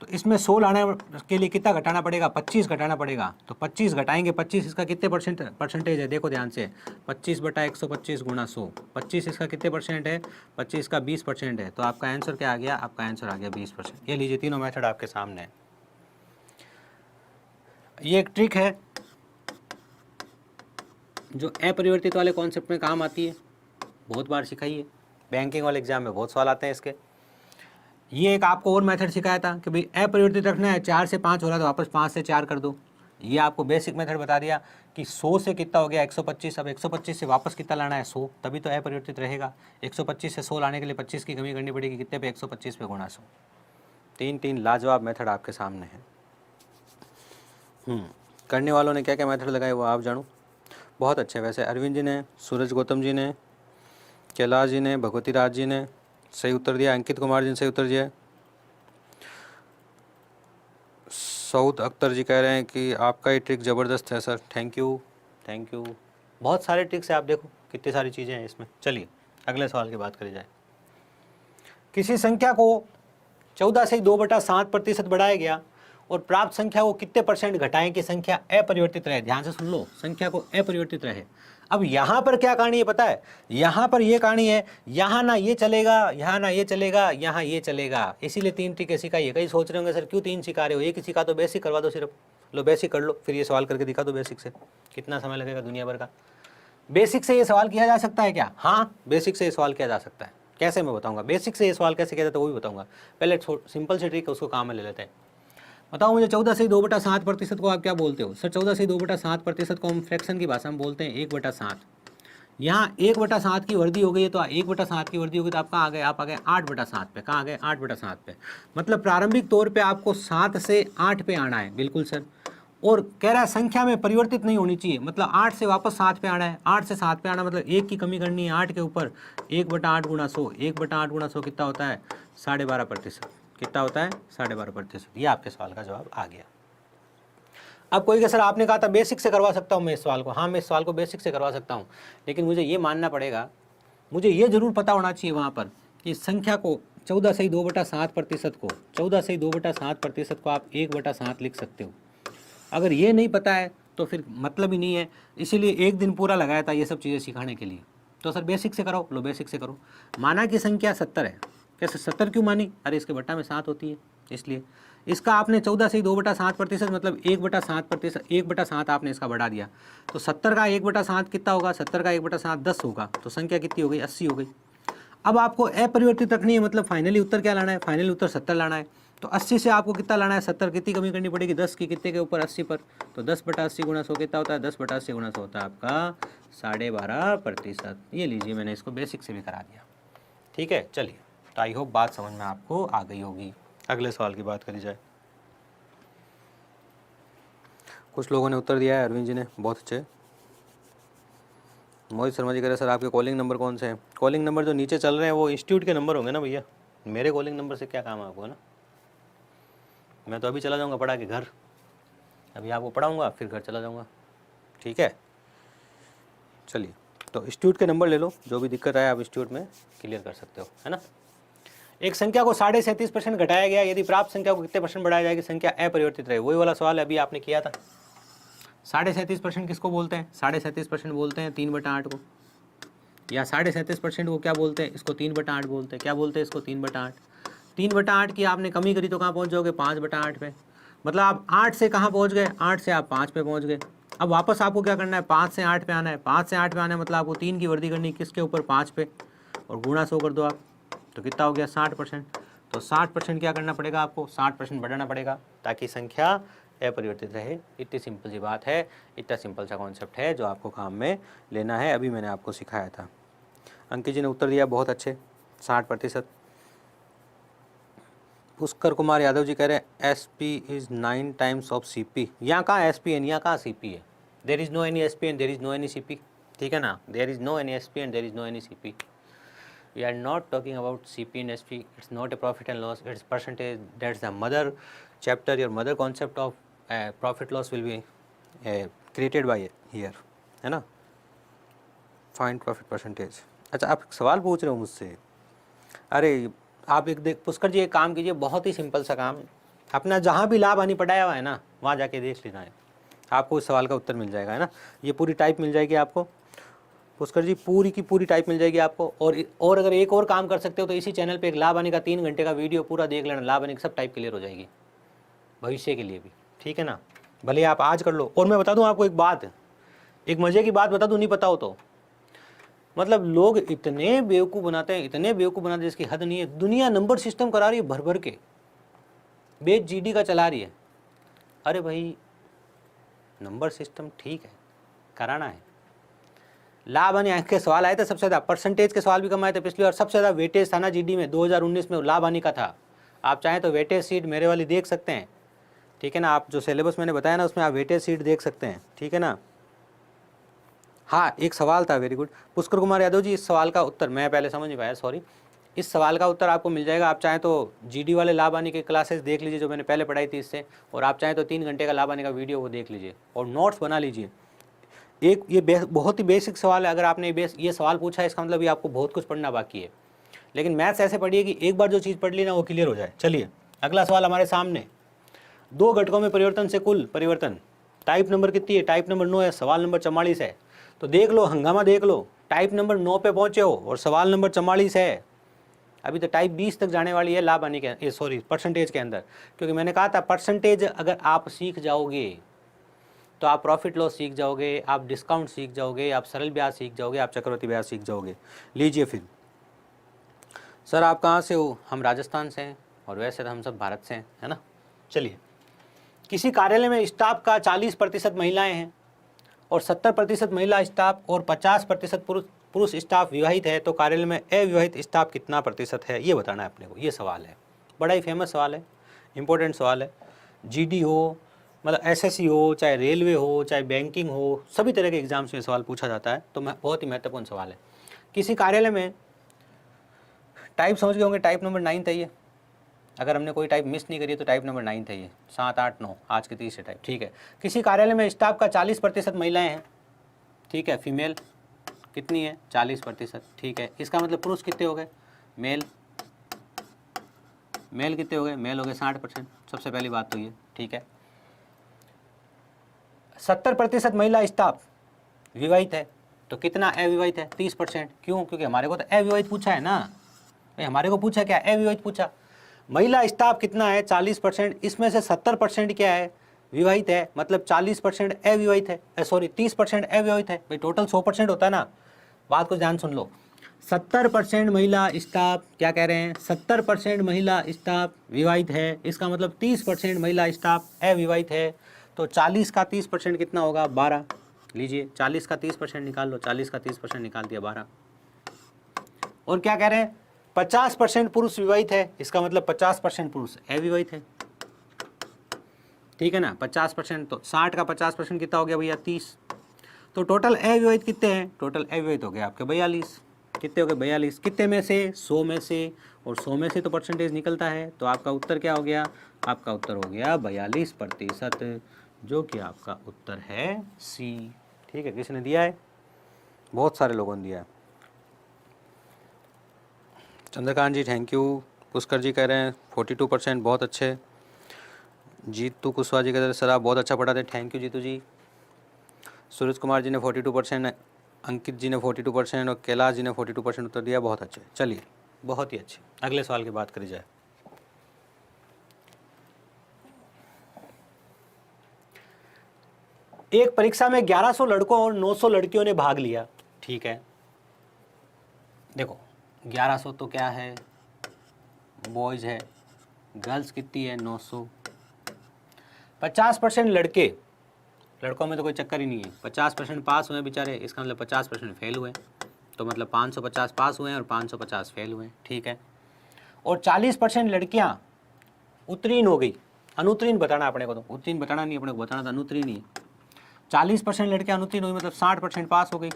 तो इसमें 100 लाने के लिए कितना घटाना पड़ेगा 25 घटाना पड़ेगा, तो 25 घटाएंगे, 25 इसका कितने परसेंटेज है, देखो ध्यान से 25/125 गुणा 100, 25 इसका कितने परसेंट है, 25 का 20% है, तो आपका आंसर क्या आ गया, आपका आंसर आ गया 20%। ये लीजिए तीनों मेथड आपके सामने है। ये एक ट्रिक है जो अपरिवर्तित वाले कॉन्सेप्ट में काम आती है, बहुत बार सिखाई है, बैंकिंग वाले एग्जाम में बहुत सवाल आते हैं इसके। ये एक आपको और मेथड सिखाया था कि भाई अपरिवर्तित रखना है, 4 से 5 हो रहा है तो वापस 5 से 4 कर दो। ये आपको बेसिक मेथड बता दिया कि 100 से कितना हो गया 125, अब 125 से वापस कितना लाना है 100, तभी तो अपरिवर्तित रहेगा। 125 से 100 लाने के लिए 25 की कमी करनी पड़ेगी, कितने पे 125 पे गुणा 100। तीन लाजवाब मेथड आपके सामने है। करने वालों ने क्या क्या मेथड लगाए वो आप जानो, बहुत अच्छे। वैसे अरविंद जी ने, सूरज गौतम जी ने, कैलाश जी ने, भगवती राज जी ने सही उत्तर दिया, अंकित कुमार जी ने सही उत्तर दिया। सऊद अख्तर जी कह रहे हैं कि आपका ये ट्रिक ज़बरदस्त है sir, thank you thank you. बहुत सारे ट्रिक्स है, आप देखो कितनी सारी चीज़ें हैं इसमें। चलिए अगले सवाल की बात करी जाए। किसी संख्या को 14 से 2/7% बढ़ाया गया और प्राप्त संख्या को कितने परसेंट घटाएं कि संख्या अपरिवर्तित रहे। ध्यान से सुन लो, संख्या को अपरिवर्तित रहे। अब यहाँ पर क्या कहानी है पता है, यहाँ पर ये कहानी है, यहाँ ना ये चलेगा, यहाँ ना ये चलेगा, यहाँ ये चलेगा, इसीलिए 3 ट्रिक सिखाई है। कई सोच रहे होंगे सर क्यों 3 सिखा रहे हो, एक ही सिखा दो, बेसिक करवा दो सिर्फ, लो बेसिक कर लो, फिर ये सवाल करके दिखा दो बेसिक से, कितना समय लगेगा दुनिया भर का। बेसिक से ये सवाल किया जा सकता है क्या, हाँ बेसिक से ये सवाल किया जा सकता है। कैसे मैं बताऊँगा, बेसिक से ये सवाल कैसे किया जाता है वो भी बताऊँगा। पहले सिंपल से ट्रिक है उसको काम में ले लेते हैं। बताओ मुझे 14 से 2/7% को आप क्या बोलते हो। सर 14 से 2/7% को हम फ्रैक्शन की भाषा में बोलते हैं 1/7। यहाँ 1/7 की वर्दी हो गई है, तो 1/7 की वर्दी हो गई तो आप कहाँ आ गए, आप आ गए 8/7 पे। कहाँ आ गए 8/7 पे, मतलब प्रारंभिक तौर पे आपको 7 से 8 पे आना है। बिल्कुल सर, और कह रहा है संख्या में परिवर्तित नहीं होनी चाहिए, मतलब 8 से वापस 7 पे आना है। 8 से 7 पे आना मतलब 1 की कमी करनी है 8 के ऊपर, 1/8 गुणा 100, 1/8 गुणा 100 कितना होता है 12.5%। कितना होता है 12.5%। ये आपके सवाल का जवाब आ गया। अब कोई कि सर आपने कहा था बेसिक से करवा सकता हूँ मैं इस सवाल को, हाँ मैं इस सवाल को बेसिक से करवा सकता हूँ, लेकिन मुझे ये मानना पड़ेगा, मुझे ये जरूर पता होना चाहिए वहाँ पर कि संख्या को 14 से 2/7% को 14 से 2/7% को आप 1/7 लिख सकते हो। अगर ये नहीं पता है तो फिर मतलब ही नहीं है, इसीलिए एक दिन पूरा लगाया था ये सब चीज़ें सिखाने के लिए। तो सर बेसिक से करो, लो बेसिक से करो। माना कि संख्या 70 है, कैसे 70 क्यों मानी, अरे इसके बट्टा में 7 होती है इसलिए। इसका आपने 14 से 2/7% मतलब 1/7%, 1/7 आपने इसका बढ़ा दिया, तो 70 का 1/7 कितना होगा, 70 का 1/7 10 होगा, तो संख्या कितनी हो गई 80 हो गई। अब आपको अपरिवर्तित रखनी है, मतलब फाइनली उत्तर क्या लाना है, फाइनली उत्तर 70 लाना है। तो 80 से आपको कितना लाना है, 70 कितनी कमी करनी पड़ेगी 10 की, कितने के ऊपर 80 पर, तो 10/80 गुणा 100 कितना होता है, 10/80 गुणा 100 होता है आपका 12.5%। ये लीजिए मैंने इसको बेसिक से भी करा दिया, ठीक है। चलिए, तो आई होप बात समझ में आपको आ गई होगी। अगले सवाल की बात करी जाए। कुछ लोगों ने उत्तर दिया है, अरविंद जी ने बहुत अच्छे। मोहित शर्मा जी कह रहे हैं सर आपके कॉलिंग नंबर कौन से हैं। कॉलिंग नंबर जो नीचे चल रहे हैं वो इंस्टीट्यूट के नंबर होंगे ना भैया, मेरे कॉलिंग नंबर से क्या काम है आपको, है ना। मैं तो अभी चला जाऊंगा पढ़ा के घर, अभी आपको पढ़ाऊंगा फिर घर चला जाऊंगा, ठीक है। चलिए, तो इंस्टीट्यूट के नंबर ले लो, जो भी दिक्कत आए आप इंस्टीट्यूट में क्लियर कर सकते हो, है ना। एक संख्या को 37.5% घटाया गया, यदि प्राप्त संख्या को कितने परसेंट बढ़ाया जाएगी संख्या अपरिवर्तित रहे। वही वाला सवाल अभी आपने किया था। 37.5% किसको बोलते हैं, 37.5% बोलते हैं 3/8 को, या 37.5% को क्या बोलते हैं, इसको 3/8 बोलते हैं। क्या बोलते हैं इसको 3/8। 3/8 की आपने कमी करी तो कहाँ पहुँच जाओगे 5/8 पे, मतलब आप 8 से कहाँ पहुँच गए, 8 से आप 5 पे पहुँच गए। अब वापस आपको क्या करना है, 5 से 8 पे आना है। 5 से 8 पे आना है मतलब आपको 3 की वृद्धि करनी किसके ऊपर 5 पे, और गुणा 100 कर दो आप, तो कितना हो गया 60%। तो 60% क्या करना पड़ेगा आपको, 60% बढ़ाना पड़ेगा ताकि संख्या अपरिवर्तित रहे। इतनी सिंपल सी बात है, इतना सिंपल सा कॉन्सेप्ट है जो आपको काम में लेना है, अभी मैंने आपको सिखाया था। अंकित जी ने उत्तर दिया बहुत अच्छे, 60%। पुष्कर कुमार यादव जी कह रहे हैं SP is 9 times of CP। यहाँ कहाँ SP है, यहाँ कहाँ CP है? There is no any SP and there is no any CP, ठीक है ना? There is no any SP and there is no any CP। We are not talking about CP and SP. It's not a profit and loss. It's percentage. That's the mother chapter. Your mother concept of profit loss will be created by here, है ना? Find profit percentage. अच्छा, आप सवाल पूछ रहे हो मुझसे? अरे आप एक देख पुष्कर जी, एक काम कीजिए, बहुत ही सिंपल सा काम, अपना जहाँ भी लाभ हानि पढ़ाया हुआ है ना वहाँ जाके देख लेना है, आपको इस सवाल का उत्तर मिल जाएगा, है ना? ये पूरी टाइप मिल जाएगी आपको पुष्कर जी, पूरी की पूरी टाइप मिल जाएगी आपको। और अगर एक और काम कर सकते हो तो इसी चैनल पे एक लाभ हानि का 3 घंटे का वीडियो पूरा देख लेना, लाभ हानि की सब टाइप क्लियर हो जाएगी भविष्य के लिए भी, ठीक है ना? भले आप आज कर लो। और मैं बता दूं आपको एक बात, एक मजे की बात बता दूं, नहीं पता हो तो, मतलब लोग इतने बेवकूफ़ बनाते हैं, इतने बेवकूफ़ बनाते हैं जिसकी हद नहीं है। दुनिया नंबर सिस्टम करा रही है भर भर के, बेच GD का चला रही है। अरे भाई नंबर सिस्टम ठीक है, कराना है। लाभ हानि के सवाल आए थे सबसे ज़्यादा, परसेंटेज के सवाल भी कम आए थे पिछली बार। सबसे ज़्यादा वेटेज था ना GD में 2019 में लाभ हानि का था। आप चाहें तो वेटेज सीट मेरे वाली देख सकते हैं, ठीक है ना? आप जो सिलेबस मैंने बताया ना उसमें आप वेटेज सीट देख सकते हैं, ठीक है ना? हाँ, एक सवाल था, वेरी गुड पुष्कर कुमार यादव जी, इस सवाल का उत्तर मैं पहले समझ नहीं पाया, सॉरी। इस सवाल का उत्तर आपको मिल जाएगा। आप चाहें तो GD वाले लाभ हानि के क्लासेस देख लीजिए जो मैंने पहले पढ़ाई थी इससे, और आप चाहें तो 3 घंटे का लाभ हानि का वीडियो वो देख लीजिए और नोट्स बना लीजिए। एक ये बहुत ही बेसिक सवाल है। अगर आपने ये सवाल पूछा है इसका मतलब ये आपको बहुत कुछ पढ़ना बाकी है, लेकिन मैथ्स ऐसे पढ़िए कि एक बार जो चीज़ पढ़ ली ना वो क्लियर हो जाए। चलिए अगला सवाल हमारे सामने, 2 घटकों में परिवर्तन से कुल परिवर्तन, टाइप नंबर कितनी है? टाइप नंबर 9 है, सवाल नंबर 44 है। तो देख लो, हंगामा देख लो, टाइप नंबर 9 पे पहुँचे हो और सवाल नंबर 44 है। अभी तो टाइप 20 तक जाने वाली है लाभ हानि के, सॉरी परसेंटेज के अंदर, क्योंकि मैंने कहा था परसेंटेज अगर आप सीख जाओगे तो आप प्रॉफिट लॉस सीख जाओगे, आप डिस्काउंट सीख जाओगे, आप सरल ब्याज सीख जाओगे, आप चक्रवृद्धि ब्याज सीख जाओगे। लीजिए फिर, सर आप कहाँ से हो? हम राजस्थान से हैं और वैसे तो हम सब भारत से हैं, है ना? चलिए, किसी कार्यालय में स्टाफ का 40% महिलाएं हैं और 70% महिला स्टाफ और 50% पुरुष स्टाफ विवाहित है, तो कार्यालय में अविवाहित स्टाफ कितना प्रतिशत है? ये बताना है अपने को। ये सवाल है, बड़ा ही फेमस सवाल है, इंपॉर्टेंट सवाल है। GD हो, मतलब SSC हो, चाहे रेलवे हो, चाहे बैंकिंग हो, सभी तरह के एग्जाम्स में सवाल पूछा जाता है, तो बहुत ही महत्वपूर्ण सवाल है। किसी कार्यालय में, टाइप समझ गए होंगे, टाइप नंबर 9 था ये, अगर हमने कोई टाइप मिस नहीं करी तो टाइप नंबर 9 था ये, 7, 8, 9 आज के 30 टाइप, ठीक है। किसी कार्यालय में स्टाफ का 40% महिलाएं हैं, ठीक है, फीमेल कितनी है? 40%, ठीक है। इसका मतलब पुरुष कितने हो गए? मेल कितने हो गए? मेल हो गए 60%, सबसे पहली बात तो ये, ठीक है। 70% महिला स्टाफ विवाहित है, तो कितना अविवाहित है? 30%। क्यों? क्योंकि हमारे को तो अविवाहित पूछा है ना भाई, हमारे को पूछा क्या? अविवाहित पूछा। महिला स्टाफ कितना है? 40%, इसमें से 70% क्या है? विवाहित है, मतलब 40% अविवाहित है, सॉरी 30% अविवाहित है भाई, टोटल 100% होता है ना। बात को ध्यान सुन लो, 70% महिला स्टाफ, क्या कह रहे हैं? 70% महिला स्टाफ विवाहित है, इसका मतलब 30% महिला स्टाफ अविवाहित है, तो 40 का 30% कितना होगा? 12। लीजिए 40 का 30% निकाल लो, 40 का 30% निकाल दिया 12। और क्या कह रहे हैं? 50% पुरुष विवाहित है, इसका मतलब 50% पुरुष अविवाहित है, ठीक है ना? 50%, तो 60 का 50% कितना हो गया भैया? 30। तो टोटल अविवाहित कितने हैं? टोटल अविवाहित हो गए आपके 42। कितने हो गए? 42। कितने में से? 100 में से, और 100 में से तो परसेंटेज निकलता है, तो आपका उत्तर क्या हो गया? आपका उत्तर हो गया 42%, जो कि आपका उत्तर है C, ठीक है। किसने दिया है? बहुत सारे लोगों ने दिया है। चंद्रकांत जी थैंक यू। पुष्कर जी कह रहे हैं 42%, बहुत अच्छे। जीतू कुशवाहा जी कह रहे हैं सर आप बहुत अच्छा पढ़ाते हैं, थैंक यू जीतू जी। सूरज कुमार जी ने 42%, अंकित जी ने 42% और कैलाश जी ने 42% उत्तर दिया, बहुत अच्छे। चलिए बहुत ही अच्छे, अगले सवाल की बात करी जाए। एक परीक्षा में 1100 लड़कों और 900 लड़कियों ने भाग लिया, ठीक है। देखो 1100 तो क्या है, बॉयज़ है, गर्ल्स कितनी है 900। 50% लड़के, लड़कों में तो कोई चक्कर ही नहीं है, 50% पास हुए बेचारे, इसका मतलब 50% फेल हुए, तो मतलब 550 पास हुए हैं और 550 फेल हुए हैं, ठीक है। और 40% लड़कियाँ उत्तीर्ण हो गई, अनुत्तीर्ण बताना अपने को, तो उत्तीर्ण बताना नहीं, अपने को बताना था अनुत्तीर्ण ही। 40% लड़कियाँ अनुत्तीर्ण हुई मतलब 60% पास हो गई,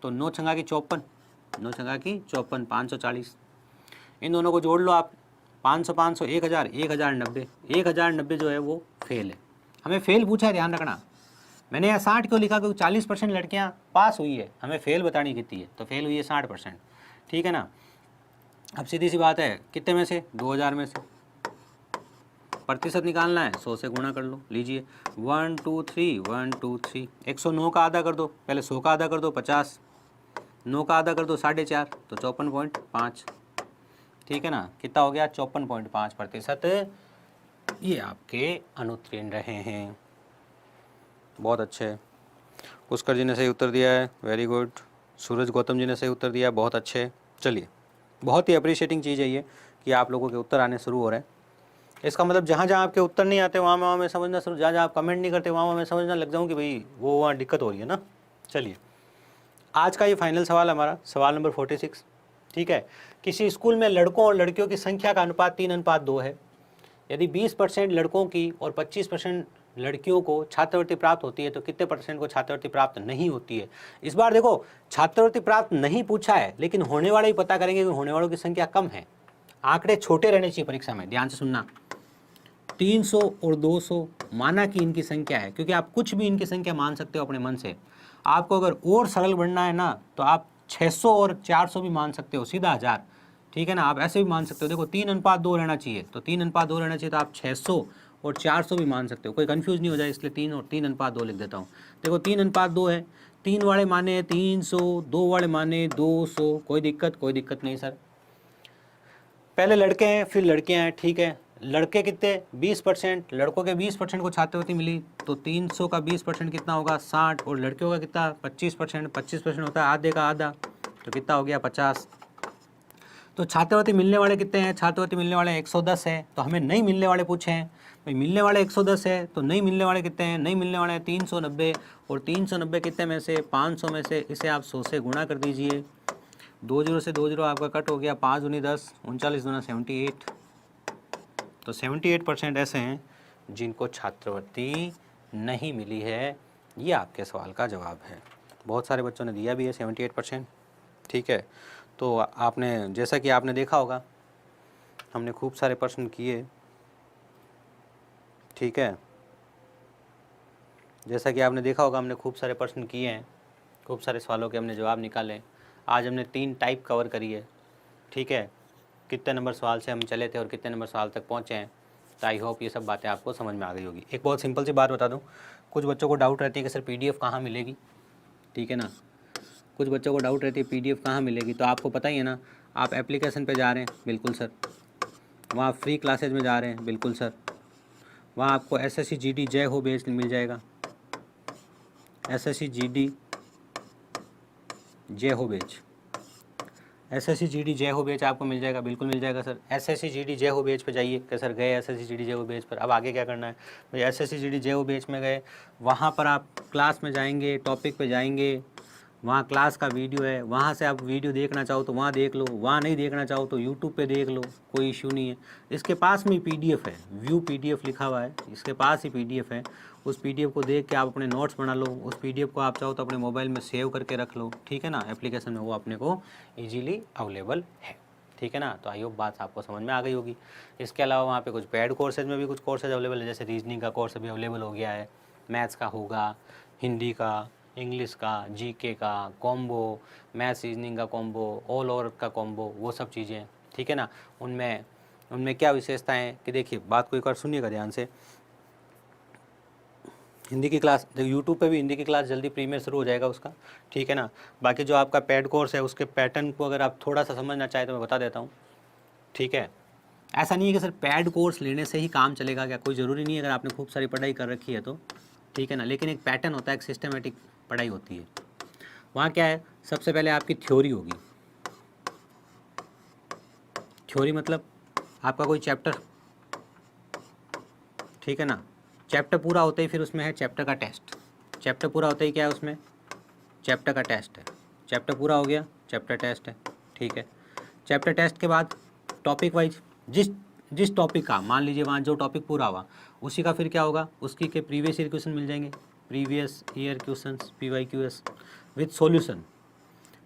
तो 9 छंगा की 54, 9 छंगा की 54, 540। इन दोनों को जोड़ लो आप, 500 500 1000, 1090, 1090 जो है वो फेल है। हमें फेल पूछा है, ध्यान रखना। मैंने यहाँ 60 क्यों लिखा, क्योंकि 40% लड़कियाँ पास हुई है, हमें फेल बतानी कितनी है, तो फेल हुई है 60%, ठीक है ना। अब सीधी सी बात है, कितने में से, 2000 में से प्रतिशत निकालना है, 100 से गुणा कर लो। लीजिए 1 2 3 1 2 3, 109 का आधा कर दो, पहले 100 का आधा कर दो 50, 9 का आधा कर दो 4.5, तो 54.5, ठीक है ना। कितना हो गया, 54.5%। ये आपके अनुत्तीर्ण रहे हैं। बहुत अच्छे, पुष्कर जी ने सही उत्तर दिया है, वेरी गुड। सूरज गौतम जी ने सही उत्तर दिया है, बहुत अच्छे। चलिए, बहुत ही अप्रिशिएटिंग चीज़ है ये कि आप लोगों के उत्तर आने शुरू हो रहे हैं। इसका मतलब जहाँ जहाँ आपके उत्तर नहीं आते वहाँ मैं समझना शुरू, जहाँ जहाँ आप कमेंट नहीं करते वहाँ मैं समझना लग जाऊँ कि भाई वो वहाँ दिक्कत हो रही है ना। चलिए, आज का ये फाइनल सवाल हमारा, सवाल नंबर 46, ठीक है। किसी स्कूल में लड़कों और लड़कियों की संख्या का अनुपात 3:2 है। यदि 20% लड़कों की और 25% लड़कियों को छात्रवृत्ति प्राप्त होती है तो कितने % को छात्रवृत्ति प्राप्त नहीं होती है। इस बार देखो, छात्रवृत्ति प्राप्त नहीं पूछा है, लेकिन होने वाले ही पता करेंगे कि होने वालों की संख्या कम है। आंकड़े छोटे रहने चाहिए परीक्षा में, ध्यान से सुनना। 300 और 200 माना कि इनकी संख्या है, क्योंकि आप कुछ भी इनकी संख्या मान सकते हो अपने मन से। आपको अगर और सरल बनना है ना, तो आप 600 और 400 भी मान सकते हो, सीधा 1000, ठीक है ना। आप ऐसे भी मान सकते हो, देखो 3:2 रहना चाहिए, तो 3:2 रहना चाहिए, तो आप 600 और 400 भी मान सकते हो, कोई कंफ्यूज नहीं हो जाए, इसलिए 3 और 3:2 लिख देता हूँ। देखो 3:2 है, 3 वाले माने 300, 2 वाले माने 200, कोई दिक्कत नहीं सर। पहले लड़के हैं फिर लड़कियां हैं, ठीक है। लड़के कितने, 20%, लड़कों के 20% को छात्रवृत्ति मिली, तो 300 का 20% कितना होगा, 60, और लड़कियों का कितना, 25%, 25% होता है आधे का आधा, तो कितना हो गया, 50। तो छात्रवृत्ति मिलने वाले कितने हैं, छात्रवृत्ति मिलने वाले 110 है, तो हमें नहीं मिलने वाले पूछे हैं भाई। मिलने वाले 110 है, तो नहीं मिलने वाले कितने हैं, नहीं मिलने वाले हैं 390, और 390 कितने में से, 500 में से, इसे आप 100 से गुणा कर दीजिए, 20 से 20 आपका कट हो गया, 5 दूनी 10, 39 दूना 78, तो 78% ऐसे हैं जिनको छात्रवृत्ति नहीं मिली है। ये आपके सवाल का जवाब है। बहुत सारे बच्चों ने दिया भी है 78%, ठीक है। तो आपने, जैसा कि आपने देखा होगा, हमने खूब सारे प्रश्न किए, ठीक है। जैसा कि आपने देखा होगा, हमने खूब सारे प्रश्न किए हैं, खूब सारे सवालों के हमने जवाब निकाले। आज हमने 3 टाइप कवर करी है, ठीक है। कितने नंबर सवाल से हम चले थे और कितने नंबर सवाल तक पहुँचे हैं, तो आई होप ये सब बातें आपको समझ में आ गई होगी। एक बहुत सिंपल सी बात बता दूँ, कुछ बच्चों को डाउट रहती है कि सर PDF कहाँ मिलेगी, ठीक है ना। कुछ बच्चों को डाउट रहती है PDF कहाँ मिलेगी, तो आपको पता ही है ना, आप एप्लीकेशन पे जा रहे हैं, बिल्कुल सर। वहाँ फ्री क्लासेज में जा रहे हैं, बिल्कुल सर। वहाँ आपको SSC GD जय हो बैच मिल जाएगा, SSC GD जय हो बैच, SSC GD जय हो बैच आपको मिल जाएगा, बिल्कुल मिल जाएगा सर। SSC GD जय हो बैच पे जाइए कि सर गए SSC GD जय हो बैच पर, अब आगे क्या करना है भाई। SSC GD जय हो बैच में गए, वहाँ पर आप क्लास में जाएंगे, टॉपिक पे जाएंगे, वहाँ क्लास का वीडियो है, वहाँ से आप वीडियो देखना चाहो तो वहाँ देख लो, वहाँ नहीं देखना चाहो तो यूट्यूब पे देख लो, कोई इशू नहीं है। इसके पास में PDF है, व्यू PDF लिखा हुआ है, इसके पास ही PDF है। उस PDF को देख के आप अपने नोट्स बना लो, उस PDF को आप चाहो तो अपने मोबाइल में सेव करके रख लो, ठीक है ना। एप्लीकेशन में वो अपने को ईजीली अवेलेबल है, ठीक है ना। तो आई होप बात आपको समझ में आ गई होगी। इसके अलावा वहाँ पे कुछ पेड कोर्सेज में भी कुछ कोर्सेज अवेलेबल है, जैसे रीजनिंग का कोर्स अभी अवेलेबल हो गया है, मैथ्स का होगा, हिंदी का, इंग्लिश का, GK का कॉम्बो, मैथ्स रीजनिंग का कॉम्बो, ऑल ओवर का कॉम्बो, वो सब चीज़ें, ठीक है ना। उनमें क्या विशेषताएं कि देखिए, बात को एक बार सुनिएगा ध्यान से। हिंदी की क्लास यूट्यूब पे भी हिंदी की क्लास जल्दी प्रीमियर शुरू हो जाएगा उसका, ठीक है ना। बाकी जो आपका पेड कोर्स है उसके पैटर्न को अगर आप थोड़ा सा समझना चाहें तो मैं बता देता हूँ, ठीक है। ऐसा नहीं है कि सर पैड कोर्स लेने से ही काम चलेगा, क्या कोई ज़रूरी नहीं है, अगर आपने खूब सारी पढ़ाई कर रखी है तो, ठीक है ना। लेकिन एक पैटर्न होता है, एक सिस्टमेटिक पढ़ाई होती है। वहाँ क्या है, सबसे पहले आपकी थ्योरी होगी। थ्योरी मतलब आपका कोई चैप्टर, ठीक है ना, चैप्टर पूरा होते ही फिर उसमें है चैप्टर का टेस्ट। चैप्टर पूरा होते ही क्या है उसमें, चैप्टर का टेस्ट है। चैप्टर पूरा हो गया, चैप्टर टेस्ट है, ठीक है। चैप्टर टेस्ट के बाद टॉपिक वाइज जिस टॉपिक का, मान लीजिए वहाँ जो टॉपिक पूरा हुआ उसी का फिर क्या होगा, उसकी के प्रीवियस ईयर क्वेश्चन मिल जाएंगे, previous year questions PYQs with solution,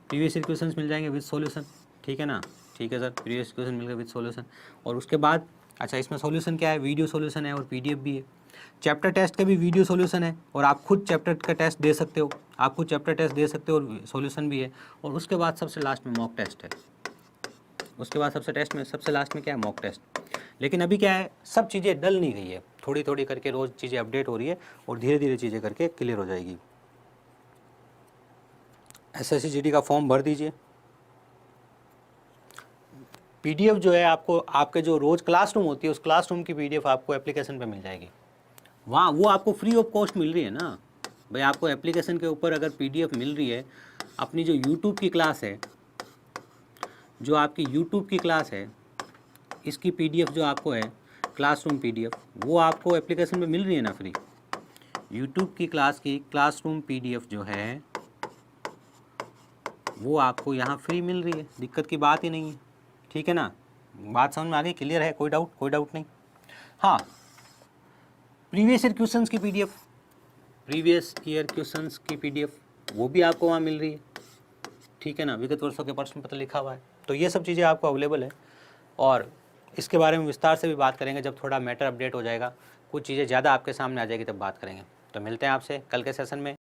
previous year questions मिल जाएंगे विद सॉल्यूशन, ठीक है ना, ठीक है सर, प्रीवियस क्वेश्चन मिल गए विद सॉल्यूशन। और उसके बाद अच्छा इसमें सॉल्यूशन क्या है, वीडियो सॉल्यूशन है और PDF भी है। चैप्टर टेस्ट का भी वीडियो सॉल्यूशन है और आप खुद चैप्टर का टेस्ट दे सकते हो, आप खुद चैप्टर टेस्ट दे सकते हो और सॉल्यूशन भी है। और उसके बाद सबसे लास्ट में मॉक टेस्ट है, उसके बाद सबसे लास्ट में क्या है, मॉक टेस्ट। लेकिन अभी क्या है, सब चीज़ें डल नहीं गई है, थोड़ी थोड़ी करके रोज़ चीज़ें अपडेट हो रही है और धीरे धीरे चीज़ें करके क्लियर हो जाएगी। SSC GD का फॉर्म भर दीजिए। PDF जो है आपको, आपके जो रोज़ क्लासरूम होती है उस क्लासरूम की PDF आपको एप्लीकेशन पे मिल जाएगी। वहाँ वो आपको फ्री ऑफ कॉस्ट मिल रही है ना भाई, आपको एप्लीकेशन के ऊपर अगर PDF मिल रही है, अपनी जो YouTube की क्लास है, जो आपकी YouTube की क्लास है, इसकी PDF जो आपको है क्लासरूम PDF, वो आपको एप्लीकेशन में मिल रही है ना फ्री। YouTube की क्लास की क्लासरूम PDF जो है वो आपको यहाँ फ्री मिल रही है, दिक्कत की बात ही नहीं है, ठीक है ना। बात समझ में आ गई, क्लियर है, कोई डाउट नहीं। हाँ, प्रीवियस ईयर क्वेश्चंस की PDF, प्रीवियस ईयर क्वेश्चंस की PDF वो भी आपको वहाँ मिल रही है, ठीक है ना, विगत वर्षों के प्रश्न पत्र लिखा हुआ है। तो ये सब चीज़ें आपको अवेलेबल है और इसके बारे में विस्तार से भी बात करेंगे जब थोड़ा मैटर अपडेट हो जाएगा, कुछ चीज़ें ज़्यादा आपके सामने आ जाएगी तब बात करेंगे। तो मिलते हैं आपसे कल के सेशन में।